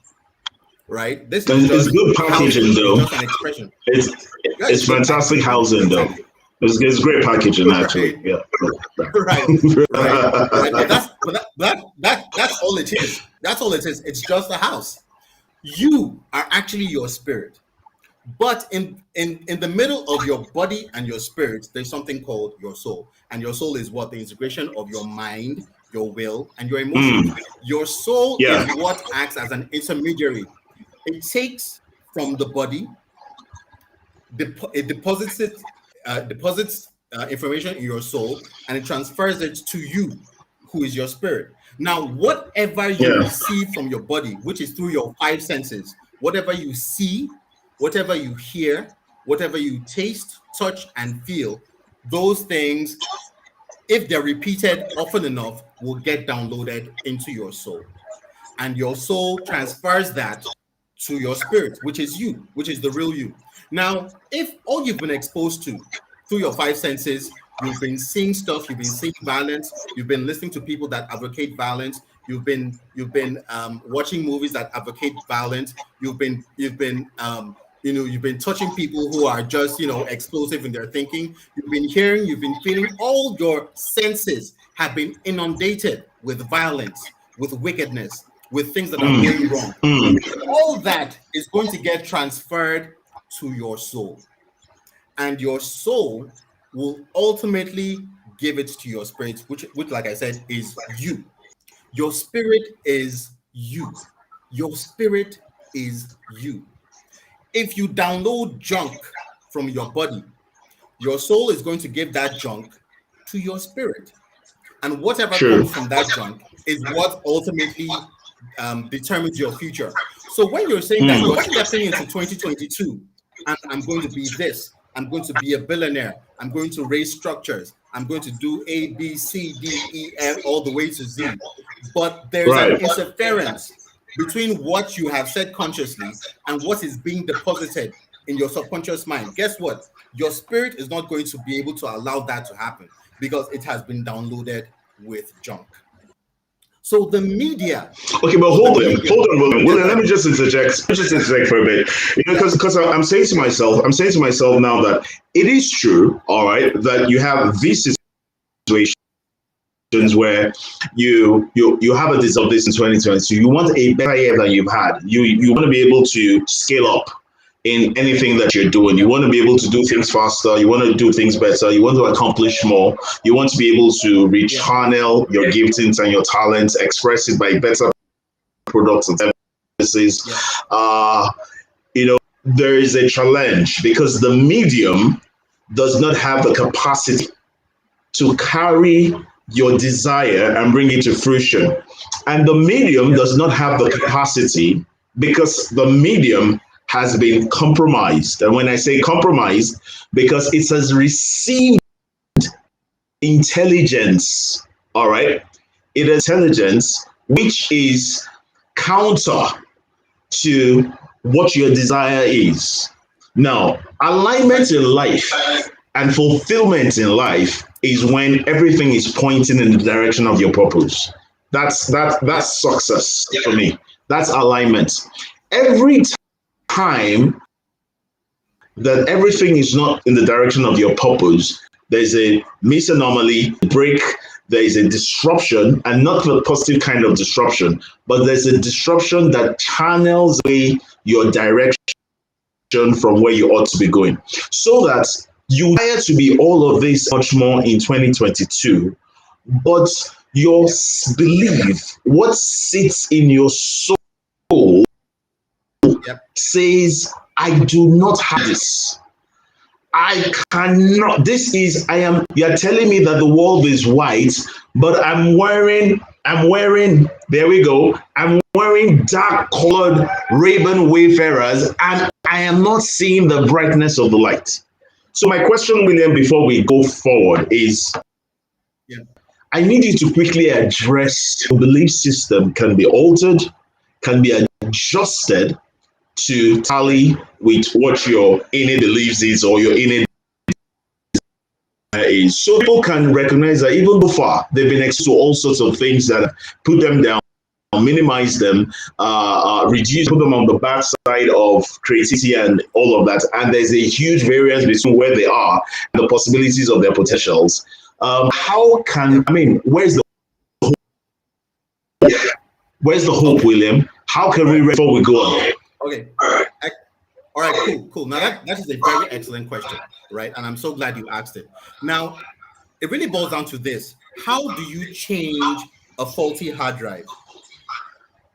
right? This is it's good packaging, though. It's just an expression. It's fantastic housing, though. It's great packaging, actually. Right. Yeah. Right. But that's all it is. That's all it is. It's just a house. You are actually your spirit. But in the middle of your body and your spirit, there's something called your soul. And your soul is what? The integration of your mind, your will, and your emotions. Your soul Yeah. is what acts as an intermediary. It takes from the body, it deposits information in your soul, and it transfers it to you, who is your spirit. Now, whatever you Yeah. receive from your body, which is through your five senses, whatever you see, whatever you hear, whatever you taste, touch, and feel, those things, if they're repeated often enough, will get downloaded into your soul, and your soul transfers that to your spirit, which is you, which is the real you. Now, if all you've been exposed to through your five senses, you've been seeing stuff, you've been seeing violence, you've been listening to people that advocate violence, you've been watching movies that advocate violence, you've been touching people who are just explosive in their thinking, you've been hearing, you've been feeling, all your senses have been inundated with violence, with wickedness, with things that are going wrong. All that is going to get transferred to your soul, and your soul will ultimately give it to your spirit, which like I said, is you. Your spirit is you. Your spirit is you. If you download junk from your body, your soul is going to give that junk to your spirit, and whatever True. comes from that junk is what ultimately determines your future. So when you're saying that you're stepping into 2022 and I'm going to be this, I'm going to be a billionaire, I'm going to raise structures, I'm going to do A, B, C, D, E, F, all the way to Z, but there's an Right. interference between what you have said consciously and what is being deposited in your subconscious mind. Guess what? Your spirit is not going to be able to allow that to happen because it has been downloaded with junk. So the media, Okay, but or the hold medium, on, William. yeah, William, go let ahead. me just interject. Just interject for a bit. Because I'm saying to myself now that it is true, all right, that you have these situations Yeah, where you have a desire of this in 2022. You want a better year than you've had. You want to be able to scale up in anything that you're doing. You yeah, want to be able to do things faster. You want to do things better. You want to accomplish more. You want to be able to yeah, rechannel your giftings and your talents, express it by better products and services. yeah, Uh, there is a challenge because the medium does not have the capacity to carry your desire and bring it to fruition. And the medium yeah, does not have the capacity because the medium has been compromised. And when I say compromised, because it has received intelligence, all right? It is intelligence which is counter to what your desire is. Now, alignment right, in life and fulfillment in life is when everything is pointing in the direction of your purpose. yeah, That's success for me. That's alignment. Every time that everything is not in the direction of your purpose, there's a misanomaly, break, there is a disruption, and not the positive kind of disruption, but there's a disruption that channels away your direction from where you ought to be going. So that you desire to be all of this much more in 2022, but your yeah, belief, what sits in your soul, yeah, says, I do not have this. I cannot. You're telling me that the world is white, but there we go. I'm wearing dark colored Raven Wayfarers, and I am not seeing the brightness of the light. So, my question, William, before we go forward is yeah. I need you to quickly address the belief system can be altered, can be adjusted to tally with what your innate beliefs is or your innate is. So people can recognize that even before they've been exposed to all sorts of things that put them down, minimize them, reduce, put them on the bad side of creativity and all of that. And there's a huge variance between where they are and the possibilities of their Yeah, potentials. How yeah. can, I mean, where's the hope, Okay, William? How can all we, right. before we go on? Okay. All right, cool. Now that is a very excellent question, right? And I'm so glad you asked it. Now, it really boils down to this. How do you change a faulty hard drive?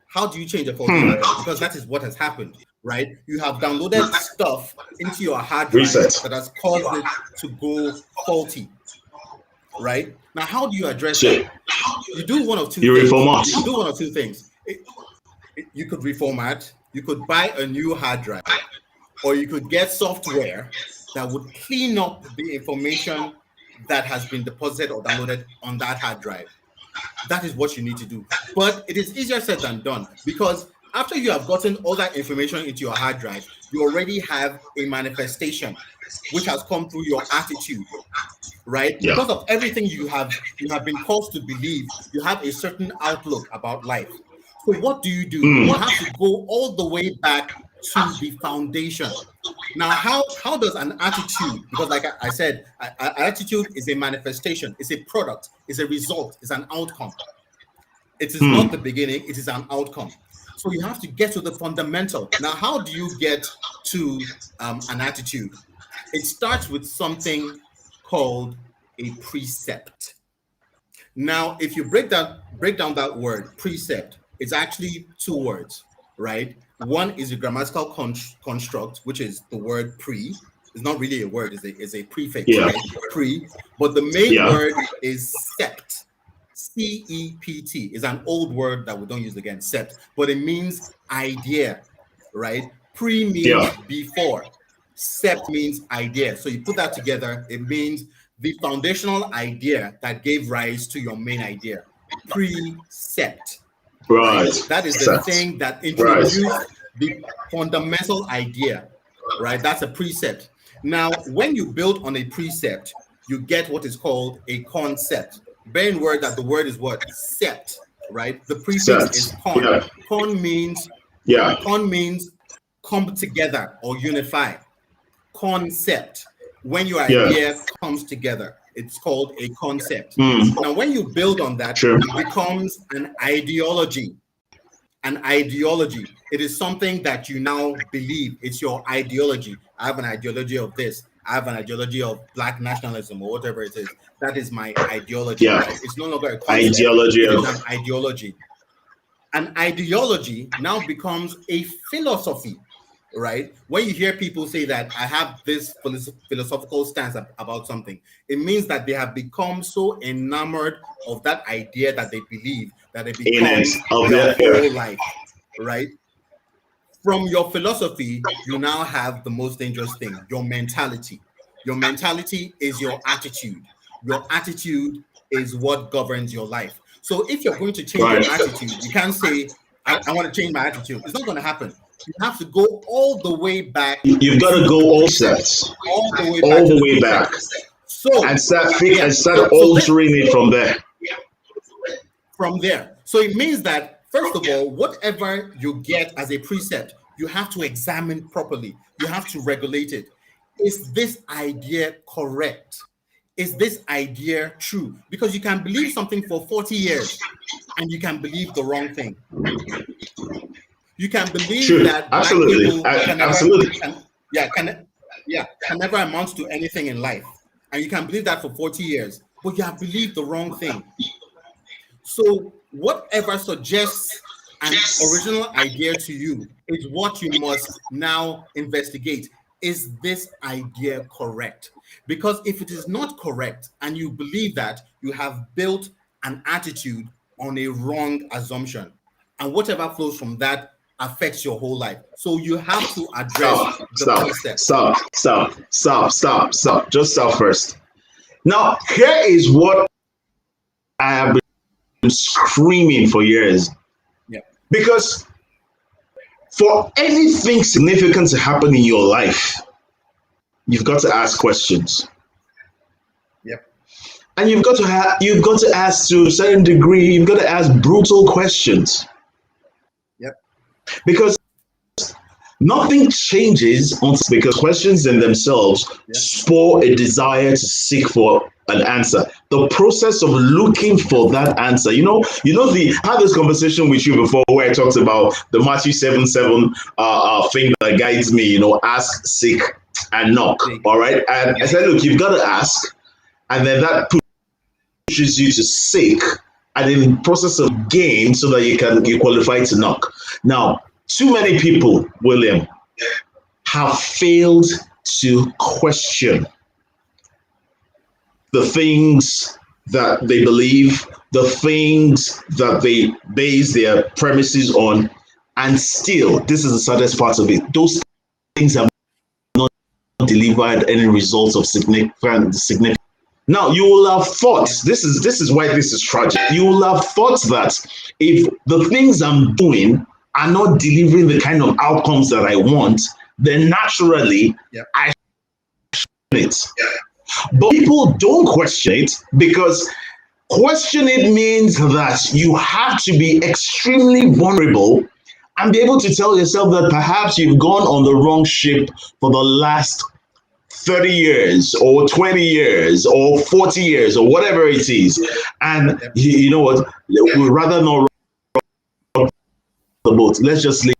How do you change a faulty hard drive? Because that is what has happened, right? You have downloaded stuff into your hard drive Reset. that has caused it to go faulty, right? Now, how do you address Shit. that? You do one of two You things. reformat. You do one of two things. You could reformat, you could buy a new hard drive, or you could get software that would clean up the information that has been deposited or downloaded on that hard drive. That is what you need to do. But it is easier said than done, because after you have gotten all that information into your hard drive, you already have a manifestation which has come through your attitude, right? Yeah. Because of everything you have been caused to believe, you have a certain outlook about life. So what do? You have to go all the way back to the foundation. Now, how does an attitude, because like I said, attitude is a manifestation, it's a product, it's a result, it's an outcome. It is not the beginning, it is an outcome. So you have to get to the fundamental. Now, how do you get to an attitude? It starts with something called a precept. Now, if you break down that word precept, it's actually two words, right? One is a grammatical construct, which is the word pre. It's not really a word, it's a prefix, right? Pre. But the main word is sept. C-E-P-T is an old word that we don't use again, sept, but it means idea, right? Pre means before. Sept means idea. So you put that together, it means the foundational idea that gave rise to your main idea. Precept. Right. That is the thing that introduced the fundamental idea, right? That's a precept. Now, when you build on a precept, you get what is called a concept. Bear in mind that the word is what? Sept, right? The prefix is con. Yeah. Con means come together or unify. Concept. When your idea comes together, it's called a concept. Now, when you build on that, it becomes an ideology. An ideology. It is something that you now believe. It's your ideology. I have an ideology of this. I have an ideology of Black nationalism or whatever it is. That is my ideology. Right? It's no longer a concept. It is an ideology. An ideology now becomes a philosophy. Right? When you hear people say that I have this philosophical stance about something, it means that they have become so enamored of that idea that they believe that it becomes their whole life. Right? From your philosophy, you now have the most dangerous thing, your mentality. Your mentality is your attitude. Your attitude is what governs your life. So if you're going to change your attitude, you can't say, I want to change my attitude. It's not going to happen. You have to go all the way back. You've got to go all steps. All the way back. So and start altering it from there. From there. So it means that, first of all, whatever you get as a precept, you have to examine properly. You have to regulate it. Is this idea correct? Is this idea true? Because you can believe something for 40 years and you can believe the wrong thing. You can believe that absolutely, can never amount to anything in life, and you can believe that for 40 years, but you have believed the wrong thing. So whatever suggests an original idea to you is what you must now investigate. Is this idea correct? Because if it is not correct and you believe that, you have built an attitude on a wrong assumption, and whatever flows from that affects your whole life. So you have to address Stop. Just stop first. Now, here is what I have been screaming for years. Yeah. Because for anything significant to happen in your life, you've got to ask questions. Yep. And you've got to ask to a certain degree, you've got to ask brutal questions. Because nothing changes because questions in themselves spur a desire to seek for an answer. The process of looking for that answer. I had this conversation with you before where I talked about the Matthew 7:7 thing that guides me, ask, seek, and knock. All right. And I said, look, you've got to ask, and then that pushes you to seek, and in the process of gain so that you qualify to knock. Now, too many people, William, have failed to question the things that they believe, the things that they base their premises on, and still, this is the saddest part of it, those things have not delivered any results of significant. Now, you will have thought, this is why this is tragic. You will have thought that if the things I'm doing are not delivering the kind of outcomes that I want, then naturally I should it. But people don't question it, because question it means that you have to be extremely vulnerable and be able to tell yourself that perhaps you've gone on the wrong ship for the last 30 years or 20 years or 40 years or whatever it is. And you know what? We'd rather not rock the boat. Let's just leave.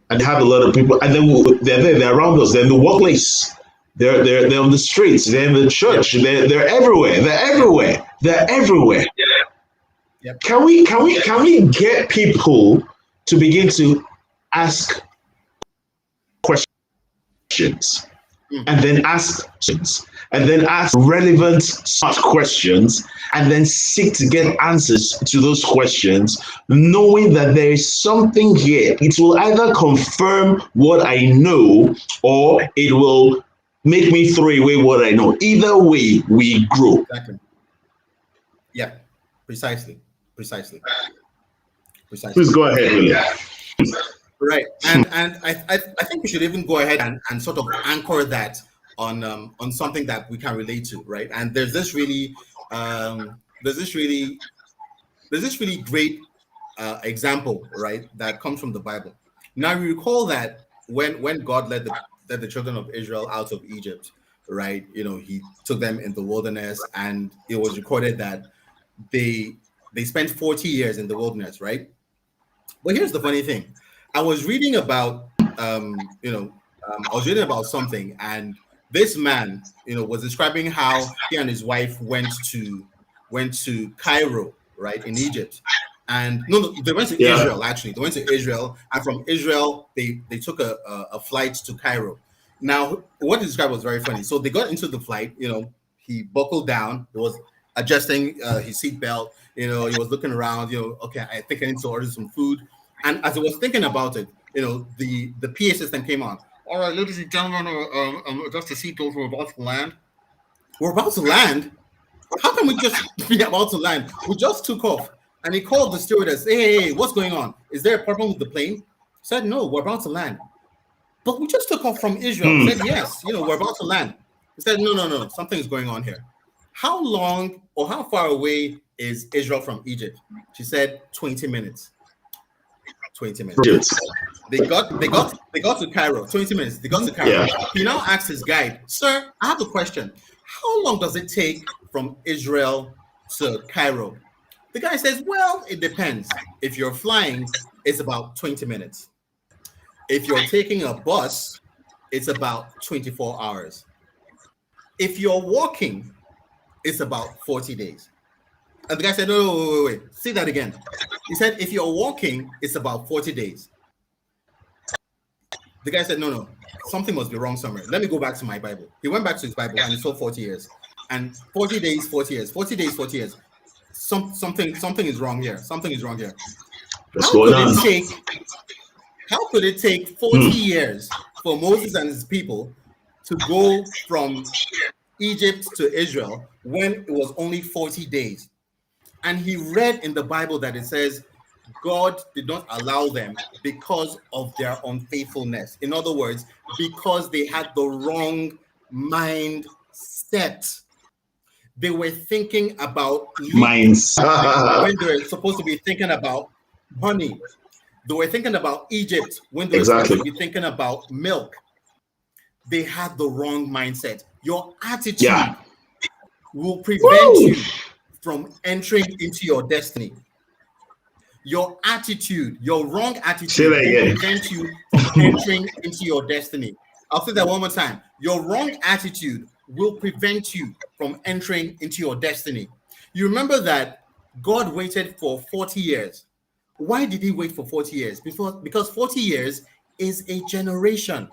And have a lot of people, and then they're around us. They're in the workplace. They're on the streets. They're in the church. They're everywhere. They're everywhere. Yep. Can we get people to begin to ask questions, and then ask questions, and then ask relevant smart questions, and then seek to get answers to those questions, knowing that there is something here. It will either confirm what I know, or it will make me throw away what I know. Either way, we grow. Exactly. Yeah, precisely. Please go ahead, William. Right, and I think we should even go ahead and sort of anchor that on something that we can relate to, right? And there's this really great example, right, that comes from the Bible. Now, you recall that when God led the children of Israel out of Egypt, right? He took them in the wilderness, and it was recorded that they spent 40 years in the wilderness, right? But here's the funny thing. I was reading about something, and this man, was describing how he and his wife went to Cairo, right, in Egypt. And no, they went to Israel, actually. They went to Israel, and from Israel, they took a flight to Cairo. Now, what he described was very funny. So they got into the flight, he buckled down, he was adjusting his seatbelt, he was looking around, okay, I think I need to order some food. And as I was thinking about it, the PA system came on. All right, ladies and gentlemen, adjust the seatbelt, we're about to land. We're about to land? How can we just be about to land? We just took off. And he called the stewardess, hey, what's going on? Is there a problem with the plane? He said, no, we're about to land. But we just took off from Israel. He said, yes, we're about to land. He said, no, something's going on here. How long or how far away is Israel from Egypt? She said, 20 minutes. 20 minutes. They got to Cairo. 20 minutes. They got to Cairo. Yeah. He now asked his guide, sir, I have a question. How long does it take from Israel to Cairo? The guy says, well, it depends. If you're flying, it's about 20 minutes. If you're taking a bus, it's about 24 hours. If you're walking, it's about 40 days. And the guy said, no, wait. Say that again. He said, if you're walking, it's about 40 days. The guy said, no, something must be wrong somewhere. Let me go back to my Bible. He went back to his Bible and he saw 40 years. And 40 days, 40 years. 40 days, 40 years. Something is wrong here. Something is wrong here. How could it take 40 years for Moses and his people to go from Egypt to Israel when it was only 40 days? And he read in the Bible that it says God did not allow them because of their unfaithfulness. In other words, because they had the wrong mindset. They were thinking about minds when they're supposed to be thinking about honey. They were thinking about Egypt when they were supposed to be thinking about milk. They had the wrong mindset. Your attitude will prevent you from entering into your destiny. Your attitude, your wrong Say attitude that will again. prevent you from entering into your destiny. I'll say that one more time. Your wrong attitude will prevent you from entering into your destiny. You remember that God waited for 40 years. Why did he wait for 40 years? Because 40 years is a generation.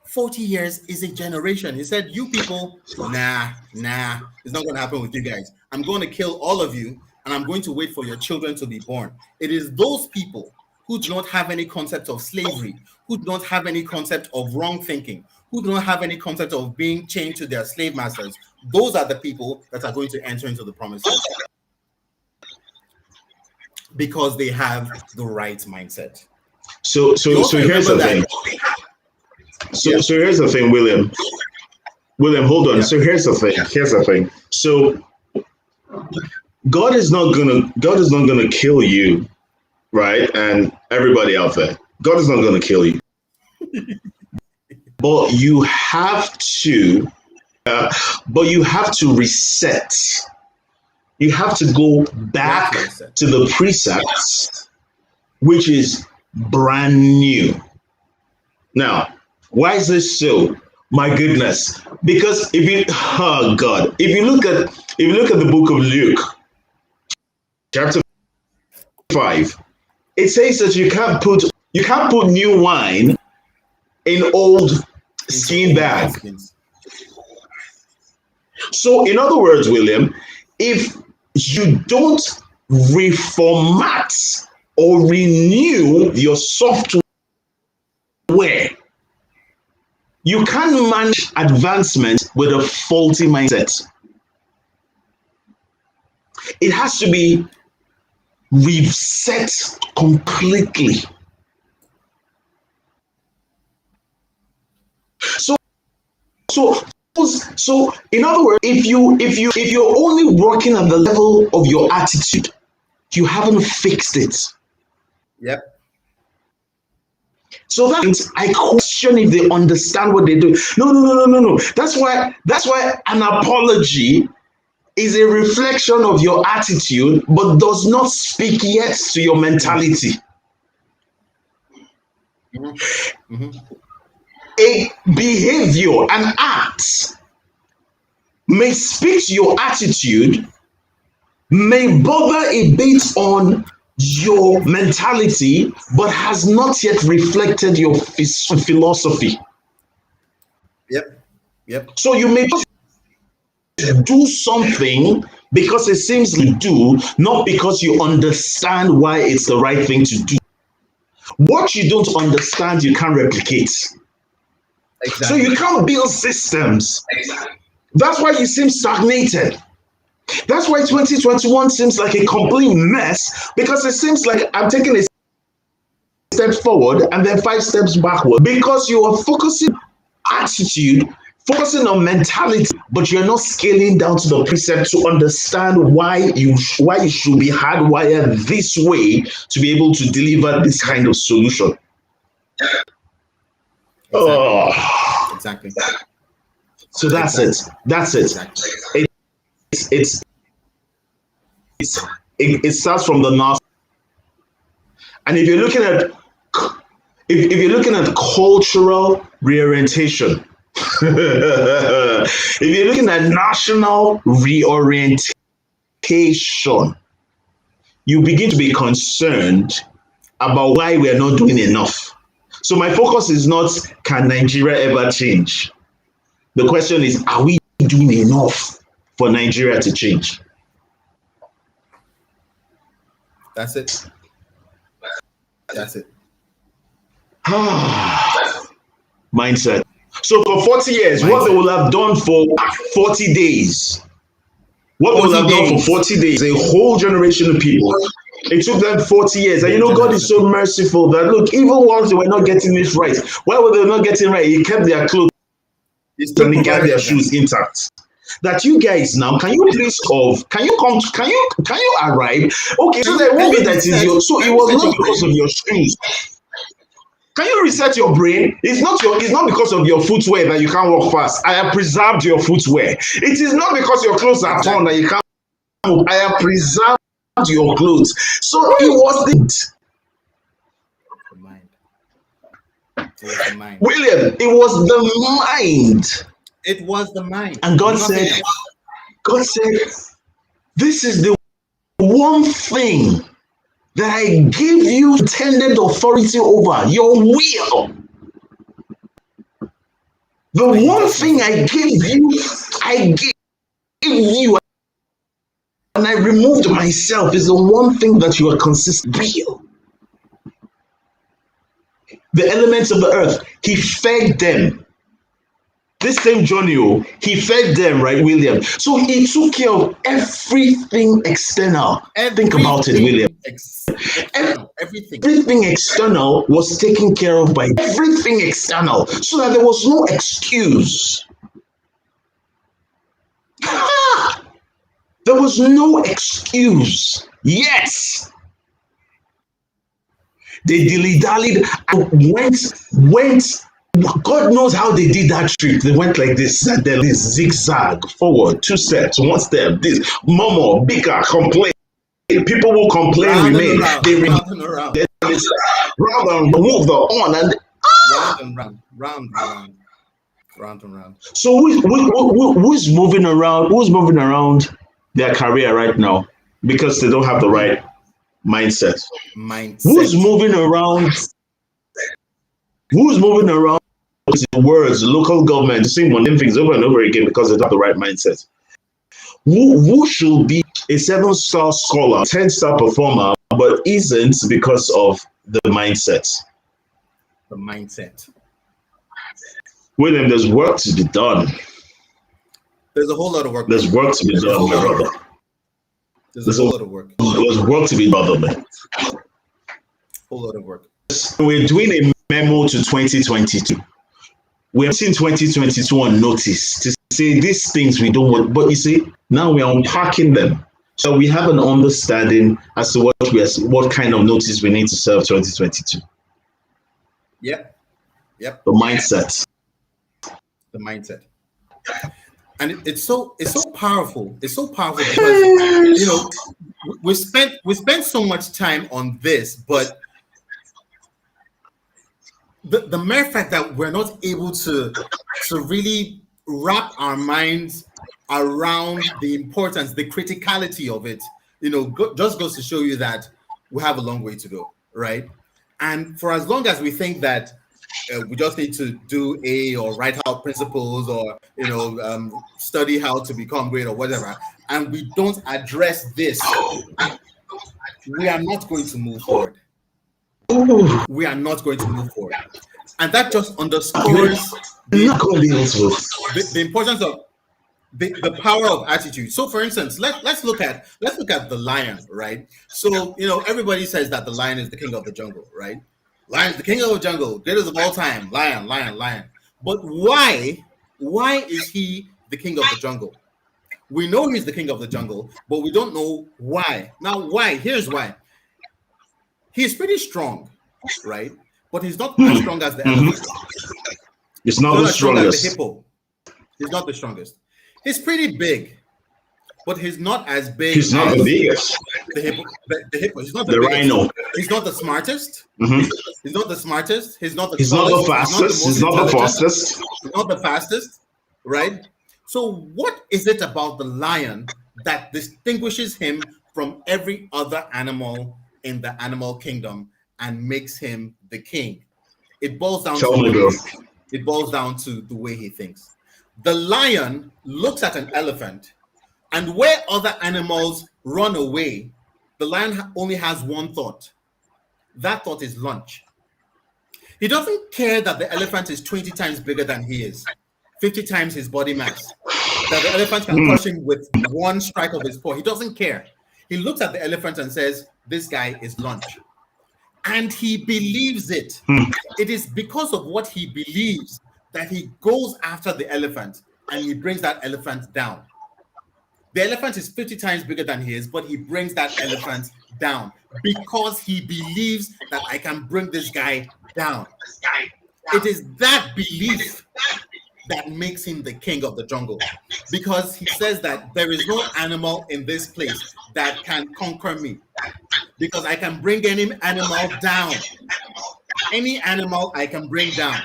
40 years is a generation. He said, you people, nah, it's not going to happen with you guys. I'm going to kill all of you, and I'm going to wait for your children to be born. It is those people who do not have any concept of slavery, who do not have any concept of wrong thinking, who do not have any concept of being chained to their slave masters. Those are the people that are going to enter into the promised land because they have the right mindset. So You also here's remember the that. thing. So here's the thing, William. William, hold on. Yeah. So here's the thing. So God is not gonna kill you, right? And everybody out there, God is not gonna kill you. But you have to reset. You have to go back to the precepts, which is brand new. Now, why is this so? My goodness. Because if you look at the book of Luke, chapter 5, it says that you can't put new wine in old skin bag. So in other words, William, if you don't reformat or renew your software, you can't manage advancement with a faulty mindset. It has to be reset completely. So in other words, if you're only working at the level of your attitude, you haven't fixed it. Yep. So that means I question if they understand what they do. No. That's why an apology is a reflection of your attitude, but does not speak yet to your mentality. Mm-hmm. Mm-hmm. A behavior, an act may speak to your attitude, may bother a bit on your mentality, but has not yet reflected your philosophy. Yep. So you may do something because it seems you do, not because you understand why it's the right thing to do. What you don't understand, you can't replicate. Exactly. So you can't build systems. Exactly. That's why you seem stagnated. That's why 2021 seems like a complete mess, because it seems like I'm taking a step forward and then 5 steps backward, because you are focusing on attitude, focusing on mentality, but you're not scaling down to the precept to understand why you should be hardwired this way to be able to deliver this kind of solution. Exactly. So that's it. Exactly. It starts from the north. And if you're looking at cultural reorientation, if you're looking at national reorientation, you begin to be concerned about why we are not doing enough. So my focus is not, can Nigeria ever change? The question is, are we doing enough for Nigeria to change? That's it. Mindset. So for 40 years, what they will have done for 40 days, what they will have done for 40 days, a whole generation of people. It took them 40 years. And God is so merciful that, look, even once they were not getting this right, why were they not getting right? He kept their clothes and he kept their shoes intact. That you guys now, can you please can you arrive? Okay, so there won't be that is your, so it was not because of your shoes. Can you reset your brain? It's not because of your footwear that you can't walk fast. I have preserved your footwear. It is not because your clothes are torn that you can't move. I have preserved your clothes. So it was The mind. It was the mind. William, it was the mind. It was the mind. And God said, this is the one thing that I give you intended authority over, your will. The one thing I gave you, and I removed myself, is the one thing that you are consistent real. The elements of the earth, he fed them. This same Johnny, he fed them, right, William? So he took care of everything external. Think about it, William. Everything external was taken care of by everything external, so that there was no excuse. There was no excuse. Yes. They dilly-dallied and went. God knows how they did that trick. They went like this, and then this zigzag, forward, 2 steps, 1 step, this, murmur, bigger, complain. People will complain, remain. They remain. Round and move the on and round and round. So who's moving around? Who's moving around their career right now because they don't have the right mindset? Who's moving around? Who's moving around? Words, local government, the same one, things over and over again because they don't have the right mindset. Who should be a 7-star scholar, 10-star performer, but isn't because of the mindset? The mindset. William, there's work to be done. There's a whole lot of work. There's work to be done, my brother. There's a whole lot of work. There's work to be done, man. Whole lot of work. We're doing a memo to 2022. We're putting 2022 on notice to say these things we don't want, but you see, now we're unpacking them. So we have an understanding as to what kind of notice we need to serve 2022. Yep. The mindset. The mindset. And it's so powerful. It's so powerful because we spent so much time on this, but the mere fact that we're not able to really wrap our minds around the importance, the criticality of it, just goes to show you that we have a long way to go, right? And for as long as we think that we just need to do or write out principles or study how to become great or whatever, and we don't address this, we are not going to move forward. We are not going to move forward, and that just underscores the importance of the power of attitude. So, for instance, let's look at the lion, right? So, everybody says that the lion is the king of the jungle, right? Lion is the king of the jungle, greatest of all time. Lion. But why is he the king of the jungle? We know he's the king of the jungle, but we don't know why. Now, why? Here's why. He's pretty strong, right? But he's not as strong as the elephant. He's not the strongest. The hippo. He's not the strongest. He's pretty big, but he's not as big. He's not the biggest. The hippo. He's not the rhino. He's not the smartest. Mm-hmm. He's not the smartest. He's not the fastest. He's not the fastest. He's not the fastest, right? So what is it about the lion that distinguishes him from every other animal in the animal kingdom and makes him the king? It boils down to the way he thinks. The lion looks at an elephant, and where other animals run away, the lion only has one thought. That thought is lunch. He doesn't care that the elephant is 20 times bigger than he is, 50 times his body mass, that the elephant can crush him with one strike of his paw. He doesn't care. He looks at the elephant and says, this guy is lunch. And he believes it. It is because of what he believes that he goes after the elephant and he brings that elephant down. The elephant is 50 times bigger than he is, but he brings that elephant down because he believes that I can bring this guy down. It is that belief that makes him the king of the jungle, because he says that there is no animal in this place that can conquer me, because I can bring any animal down. Any animal I can bring down.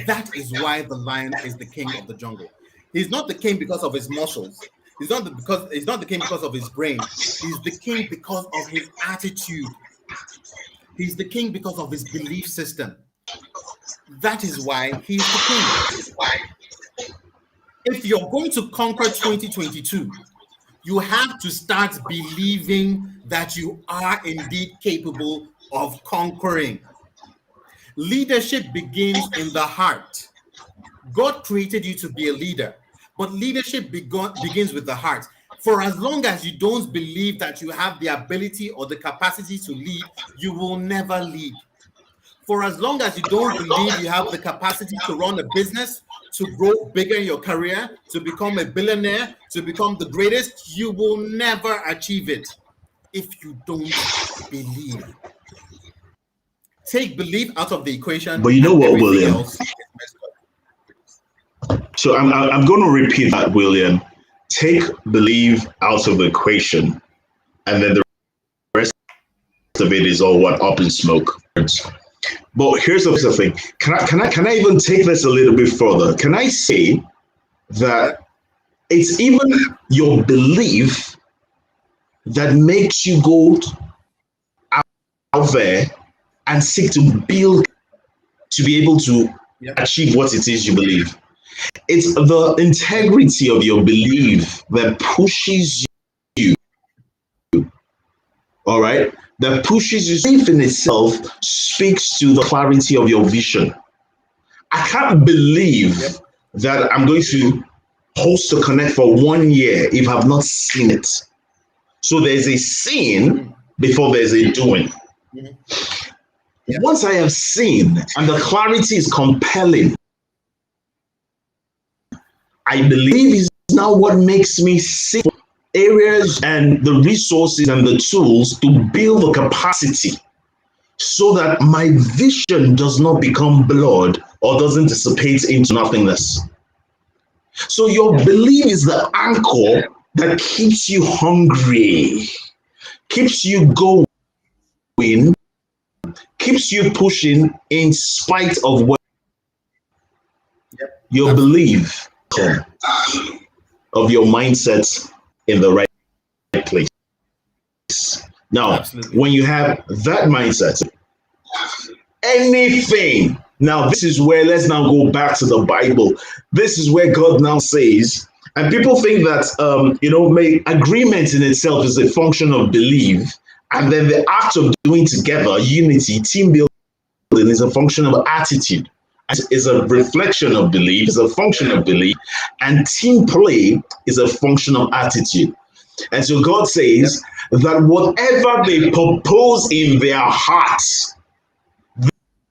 That is why the lion is the king of the jungle. He's not the king because of his muscles. He's not the king because of his brain. He's the king because of his attitude. He's the king because of his belief system. That is why he's the king. If you're going to conquer 2022, you have to start believing that you are indeed capable of conquering. Leadership begins in the heart. God created you to be a leader, but leadership begins with the heart. For as long as you don't believe that you have the ability or the capacity to lead, you will never lead. For as long as you don't believe you have the capacity to run a business, to grow bigger in your career, to become a billionaire, to become the greatest, you will never achieve it if you don't believe. Take belief out of the equation. But you know what, William? So I'm going to repeat that, William. Take belief out of the equation, and then the rest of it is all what up in smoke. But here's the thing. Can I even take this a little bit further? Can I say that it's even your belief that makes you go out there and seek to build to be able to achieve what it is you believe? It's the integrity of your belief that pushes you, all right? That pushes you. Belief in itself speaks to the clarity of your vision. I can't believe that I'm going to host a connect for 1 year if I've not seen it. So there's a seeing before there's a doing. Once I have seen and the clarity is compelling, I believe is now what makes me see areas and the resources and the tools to build the capacity so that my vision does not become blurred or doesn't dissipate into nothingness. So your belief is the anchor that keeps you hungry, keeps you going, keeps you pushing in spite of what your belief of your mindset in the right place. Now, when you have that mindset, anything. Now, this is where, let's now go back to the Bible. This is where God now says, and people think that, agreement in itself is a function of belief. And then the act of doing together, unity, team building is a function of attitude. Is a reflection of belief, is a function of belief, and team play is a function of attitude. And so God says that whatever they propose in their hearts,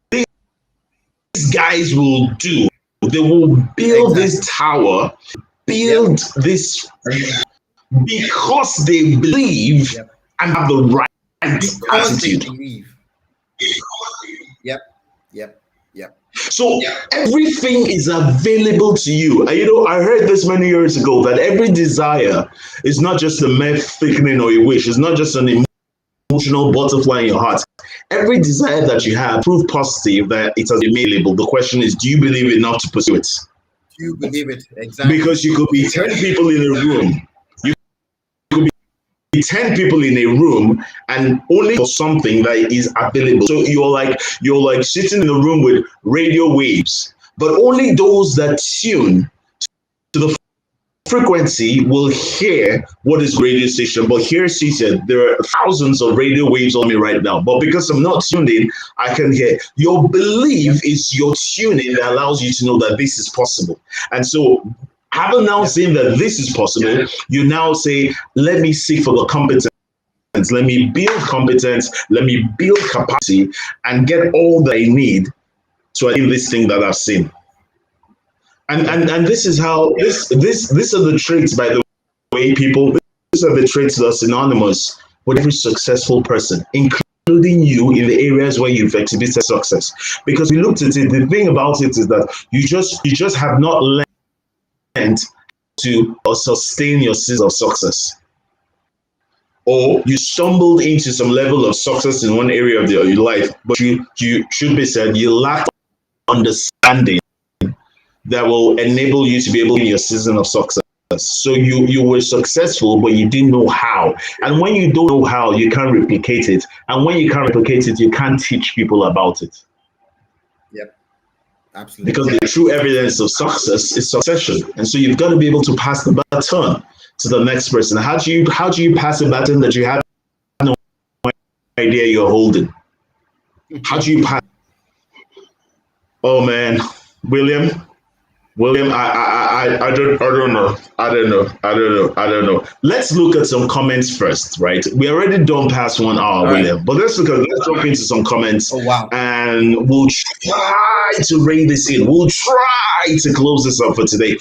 these guys will do. They will build this tower, build this because they believe and have the right attitude. So everything is available to you. I heard this many years ago that every desire is not just a mere thickening or a wish. It's not just an emotional butterfly in your heart. Every desire that you have, proof positive that it has been made available. The question is, do you believe enough to pursue it? Do you believe it? Exactly. Because you could be 10 people in a room. 10 people in a room and only for something that is available. So you're like sitting in a room with radio waves, but only those that tune to the frequency will hear what is radio station. But here she said there are thousands of radio waves on me right now, but because I'm not tuned in, I can hear. Your belief is your tuning that allows you to know that this is possible. And so having now seen that this is possible, you now say, let me seek for the competence. Let me build competence. Let me build capacity and get all that I need to achieve this thing that I've seen. And this is how these are the traits, by the way, people. These are the traits that are synonymous with every successful person, including including you in the areas where you've exhibited success. Because we looked at it, the thing about it is that you just have not learned to or sustain your season of success. Or you stumbled into some level of success in one area of your life, but you should be said you lack understanding that will enable you to be able in your season of success. So you were successful, but you didn't know how. And when you don't know how, you can't replicate it. And when you can't replicate it, you can't teach people about it. Yep, absolutely. Because the true evidence of success is succession. And so you've got to be able to pass the baton to the next person. How do you pass a baton that you have no idea you're holding? How do you pass? Oh man, William, I don't know. Let's look at some comments first, right? We already done past 1 hour, All right. William, but let's jump into some comments, Oh, wow. and we'll try to rein this in. We'll try to close this up for today.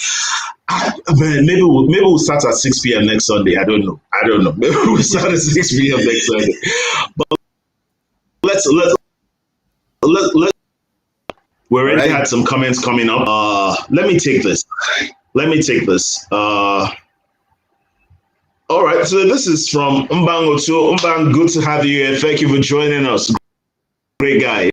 Man, maybe we'll start at 6 p.m. next Sunday. I don't know. Maybe we'll start at 6 p.m. next Sunday. But let's we All already right. had some comments coming up. Let me take this. All right, so this is from Mbang Otu. Mbang, good to have you here. Thank you for joining us. Great guy.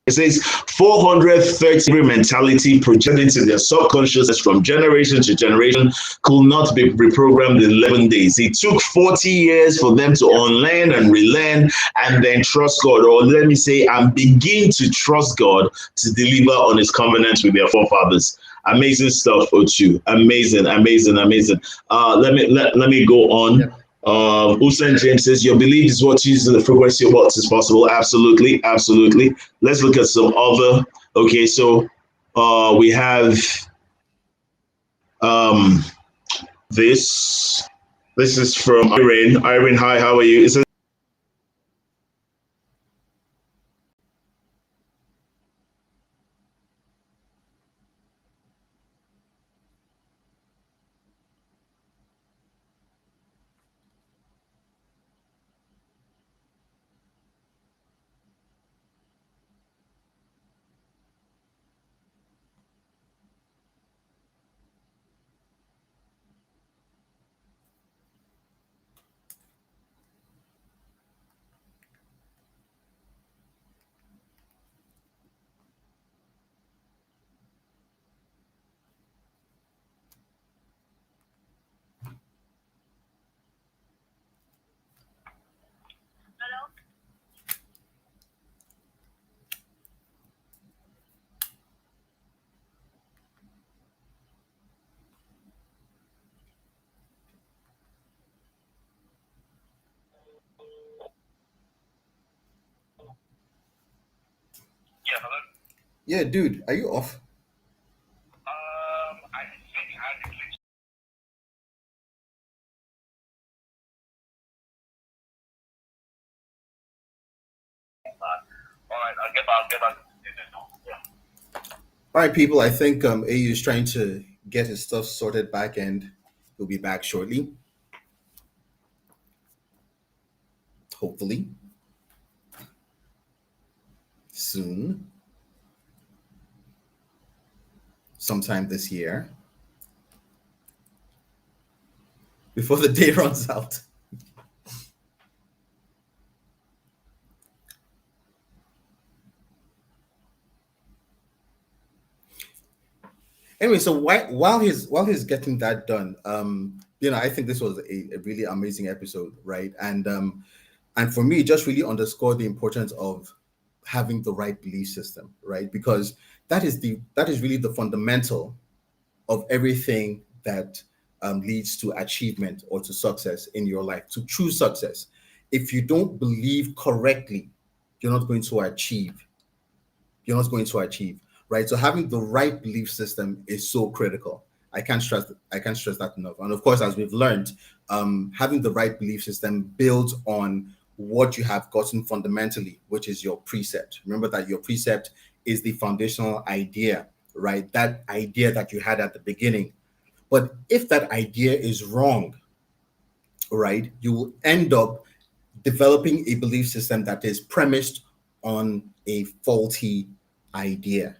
It says 430 mentality projected into their subconsciousness from generation to generation could not be reprogrammed in 11 days. It took 40 years for them to unlearn and relearn and then trust God, or let me say, and begin to trust God to deliver on his covenant with their forefathers. Amazing stuff, Ochu. Amazing. Let me go on. Yep. Usain James says, your belief is what uses the frequency of what is possible. Absolutely. Let's look at some other. Okay, so we have this. This is from Irene. Irene, hi, how are you? It says, Yeah, dude, are you off? All right, people. I think AU is trying to get his stuff sorted back, and he'll be back shortly. Hopefully, soon, sometime this year, before the day runs out. Anyway, so while he's getting that done, I think this was a really amazing episode, right? And for me, it just really underscored the importance of having the right belief system, right? Because that is really the fundamental of everything that leads to achievement or to success in your life, to true success. If you don't believe correctly, you're not going to achieve. Right? So having the right belief system is so critical. I can't stress that enough. And of course, as we've learned, having the right belief system builds on what you have gotten fundamentally, which is your precept. Remember that your precept is the foundational idea, right? That idea that you had at the beginning. But if that idea is wrong, right, you will end up developing a belief system that is premised on a faulty idea.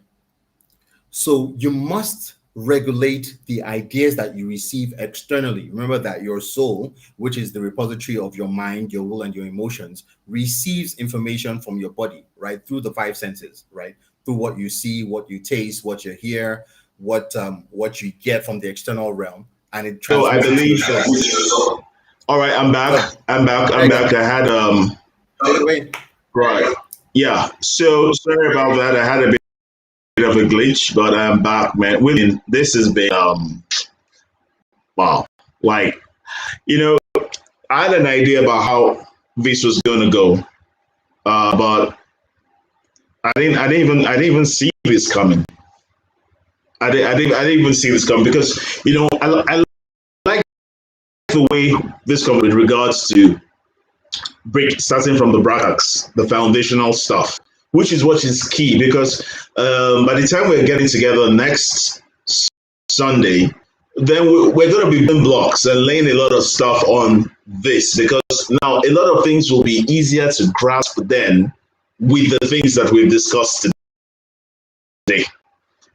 So you must regulate the ideas that you receive externally. Remember that your soul, which is the repository of your mind, your will, and your emotions, receives information from your body, right? Through the five senses, right? Through what you see, what you taste, what you hear, what you get from the external realm, and it So I transmits it to your believe. soul. All right, I'm back. Oh, I'm back. there I'm you go. back. I had Take it away. right. Yeah. So sorry about that. I had a bit of a glitch, but I'm back, man. William, this has been wow. Like, you know, I had an idea about how this was gonna go, but I didn't even see this coming. I didn't even see this coming because I like the way this comes with regards to break starting from the brackets, the foundational stuff, which is what is key because by the time we're getting together next Sunday, then we're going to be building blocks and laying a lot of stuff on this because now a lot of things will be easier to grasp then with the things that we've discussed today.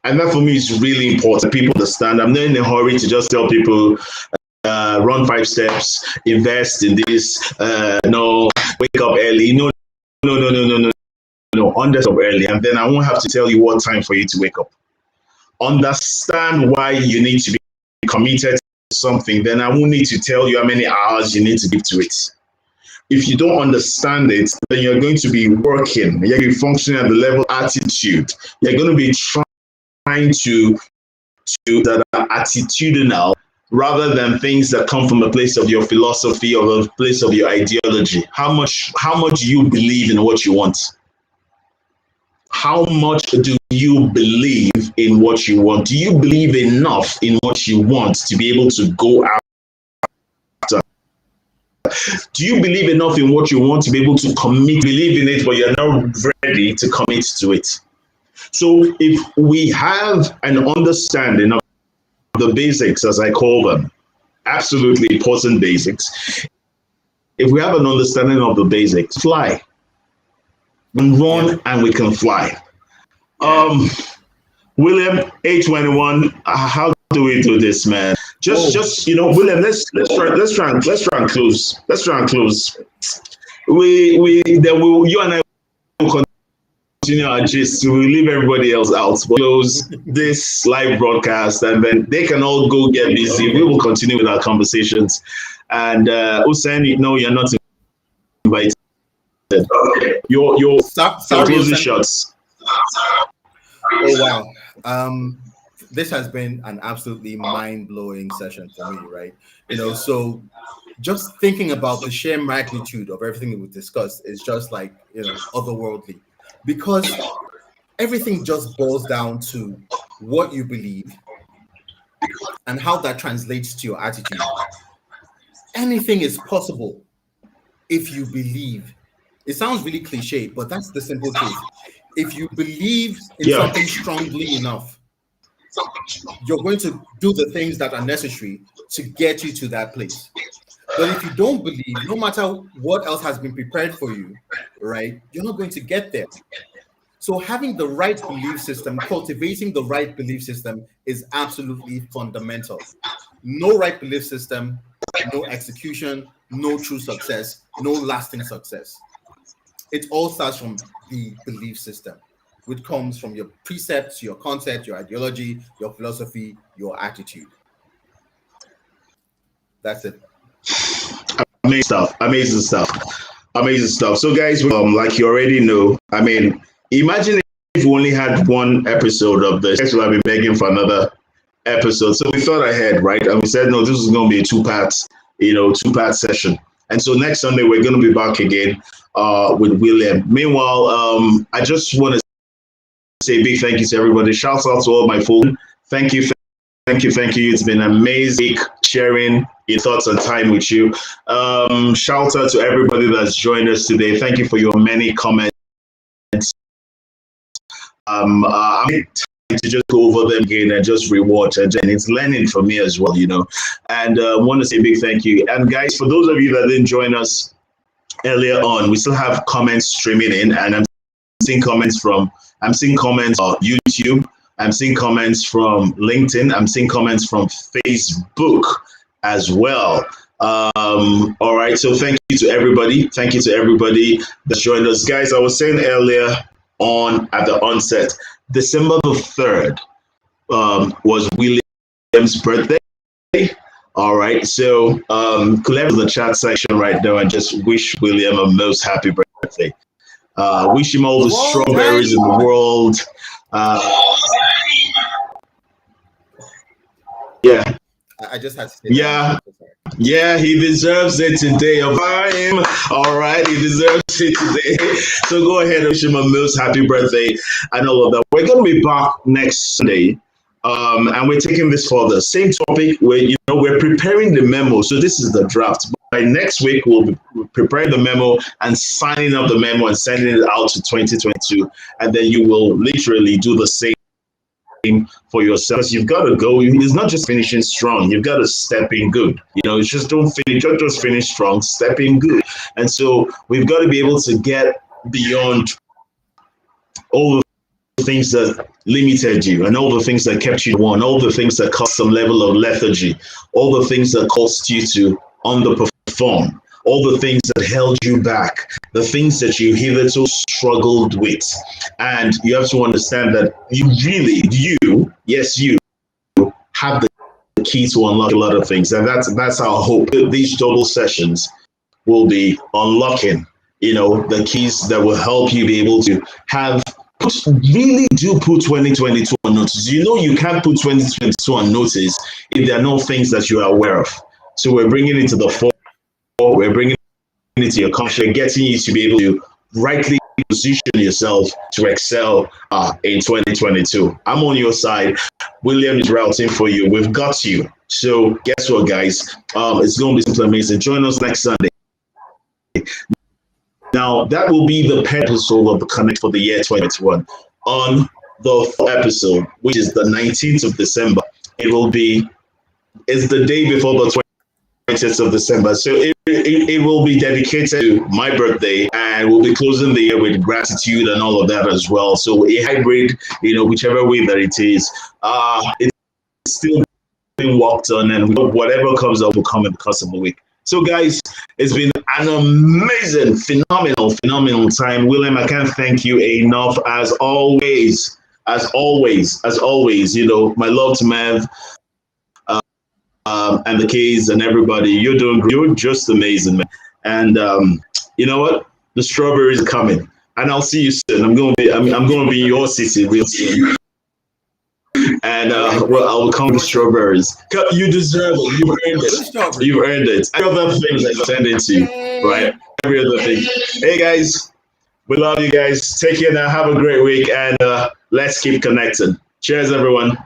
And that for me is really important. People understand. I'm not in a hurry to just tell people run 5 steps, invest in this, no, wake up early. No, no, no, no, no, no, no, understand early. And then I won't have to tell you what time for you to wake up. Understand why you need to be committed to something. Then I won't need to tell you how many hours you need to give to it. If you don't understand it, then you're going to be working, you're going to be functioning at the level of attitude. You're going to be trying to that are attitudinal rather than things that come from a place of your philosophy or a place of your ideology. How much you believe in what you want? How much do you believe in what you want? Do you believe enough in what you want to be able to go after? Do you believe enough in what you want to be able to commit, believe in it, but you're not ready to commit to it? So if we have an understanding of the basics, as I call them, absolutely important basics. If we have an understanding of the basics, fly. We can run and we can fly. William, A21, how do we do this, man? Just William, let's try and close. Let's try and close. We then you and I will continue our gist. We'll leave everybody else out. But close this live broadcast, and then they can all go get busy. We will continue with our conversations. And Hussein, no, you're not invited. Your closing shots. Oh wow. This has been an absolutely mind-blowing session for me, right? So just thinking about the sheer magnitude of everything that we discussed is just like, otherworldly, because everything just boils down to what you believe and how that translates to your attitude. Anything is possible if you believe. It sounds really cliche, but that's the simple truth. If you believe in something strongly enough, you're going to do the things that are necessary to get you to that place. But if you don't believe, no matter what else has been prepared for you, right, you're not going to get there. So having the right belief system, cultivating the right belief system is absolutely fundamental. No right belief system, no execution, no true success, no lasting success. It all starts from the belief system, which comes from your precepts, your concept, your ideology, your philosophy, your attitude. That's it. Amazing stuff. Amazing stuff. Amazing stuff. So, guys, like you already know, I mean, imagine if we only had one episode of this. Guys will have been begging for another episode. So we thought ahead, right? And we said, no, this is going to be a two-part session. And so next Sunday, we're going to be back again with William. Meanwhile, I just want to say a big thank you to everybody. Shout out to all my phone. Thank you. It's been amazing sharing your thoughts and time with you. Shout out to everybody that's joined us today. Thank you for your many comments. I'm to just go over them again and just rewatch, and it's learning for me as well, And want to say a big thank you. And guys, for those of you that didn't join us earlier on. We still have comments streaming in, and I'm seeing comments on YouTube. I'm seeing comments from LinkedIn. I'm seeing comments from Facebook as well. All right. So thank you to everybody. Thank you to everybody that's joined us, guys. I was saying earlier on at the onset, December the 3rd was William's birthday. All right. So could leave the chat section right now and just wish William a most happy birthday. Wish him all the strawberries in the world. Yeah. I just had to say Yeah. Yeah, he deserves it today. Of time. All right, he deserves it today. So go ahead and wish him a most happy birthday and all of that. We're going to be back next Sunday. And we're taking this further. Same topic where we're preparing the memo. So this is the draft. By next week, we'll be preparing the memo and signing up the memo and sending it out to 2022. And then you will literally do the same for yourself. You've got to go. It's not just finishing strong. You've got to step in good. It's just don't just finish strong. Step in good. And so we've got to be able to get beyond all the things that limited you and all the things that kept you one, all the things that caused some level of lethargy, all the things that caused you to underperform, all the things that held you back, the things that you hitherto struggled with. And you have to understand that you have the key to unlock a lot of things. And that's our hope. These double sessions will be unlocking, the keys that will help you be able to really do put 2022 on notice. You can't put 2022 on notice if there are no things that you are aware of. So we're bringing it to the fore. We're bringing it to your conscious, getting you to be able to rightly position yourself to excel in 2022. I'm on your side. William is routing for you. We've got you. So guess what, guys? It's going to be simply amazing. Join us next Sunday. Now, that will be the episode of the Connect for the year 2021. On the episode, which is the 19th of December, it's the day before the 20th of December. So it will be dedicated to my birthday, and we'll be closing the year with gratitude and all of that as well. So a hybrid, whichever way that it is, it's still being worked on, and whatever comes up will come in the course of the week. So guys, it's been an amazing, phenomenal time. William, I can't thank you enough as always. My love to Mav, and the K's and everybody. You're just amazing, man. And you know what? The strawberries are coming, and I'll see you soon. I'm going to be in your city real soon. And I will come with strawberries. You deserve it. You've earned it. You've earned it. Every other thing that I send it to you, right? Every other thing. Hey guys, we love you guys. Take care now. Have a great week, and let's keep connected. Cheers, everyone.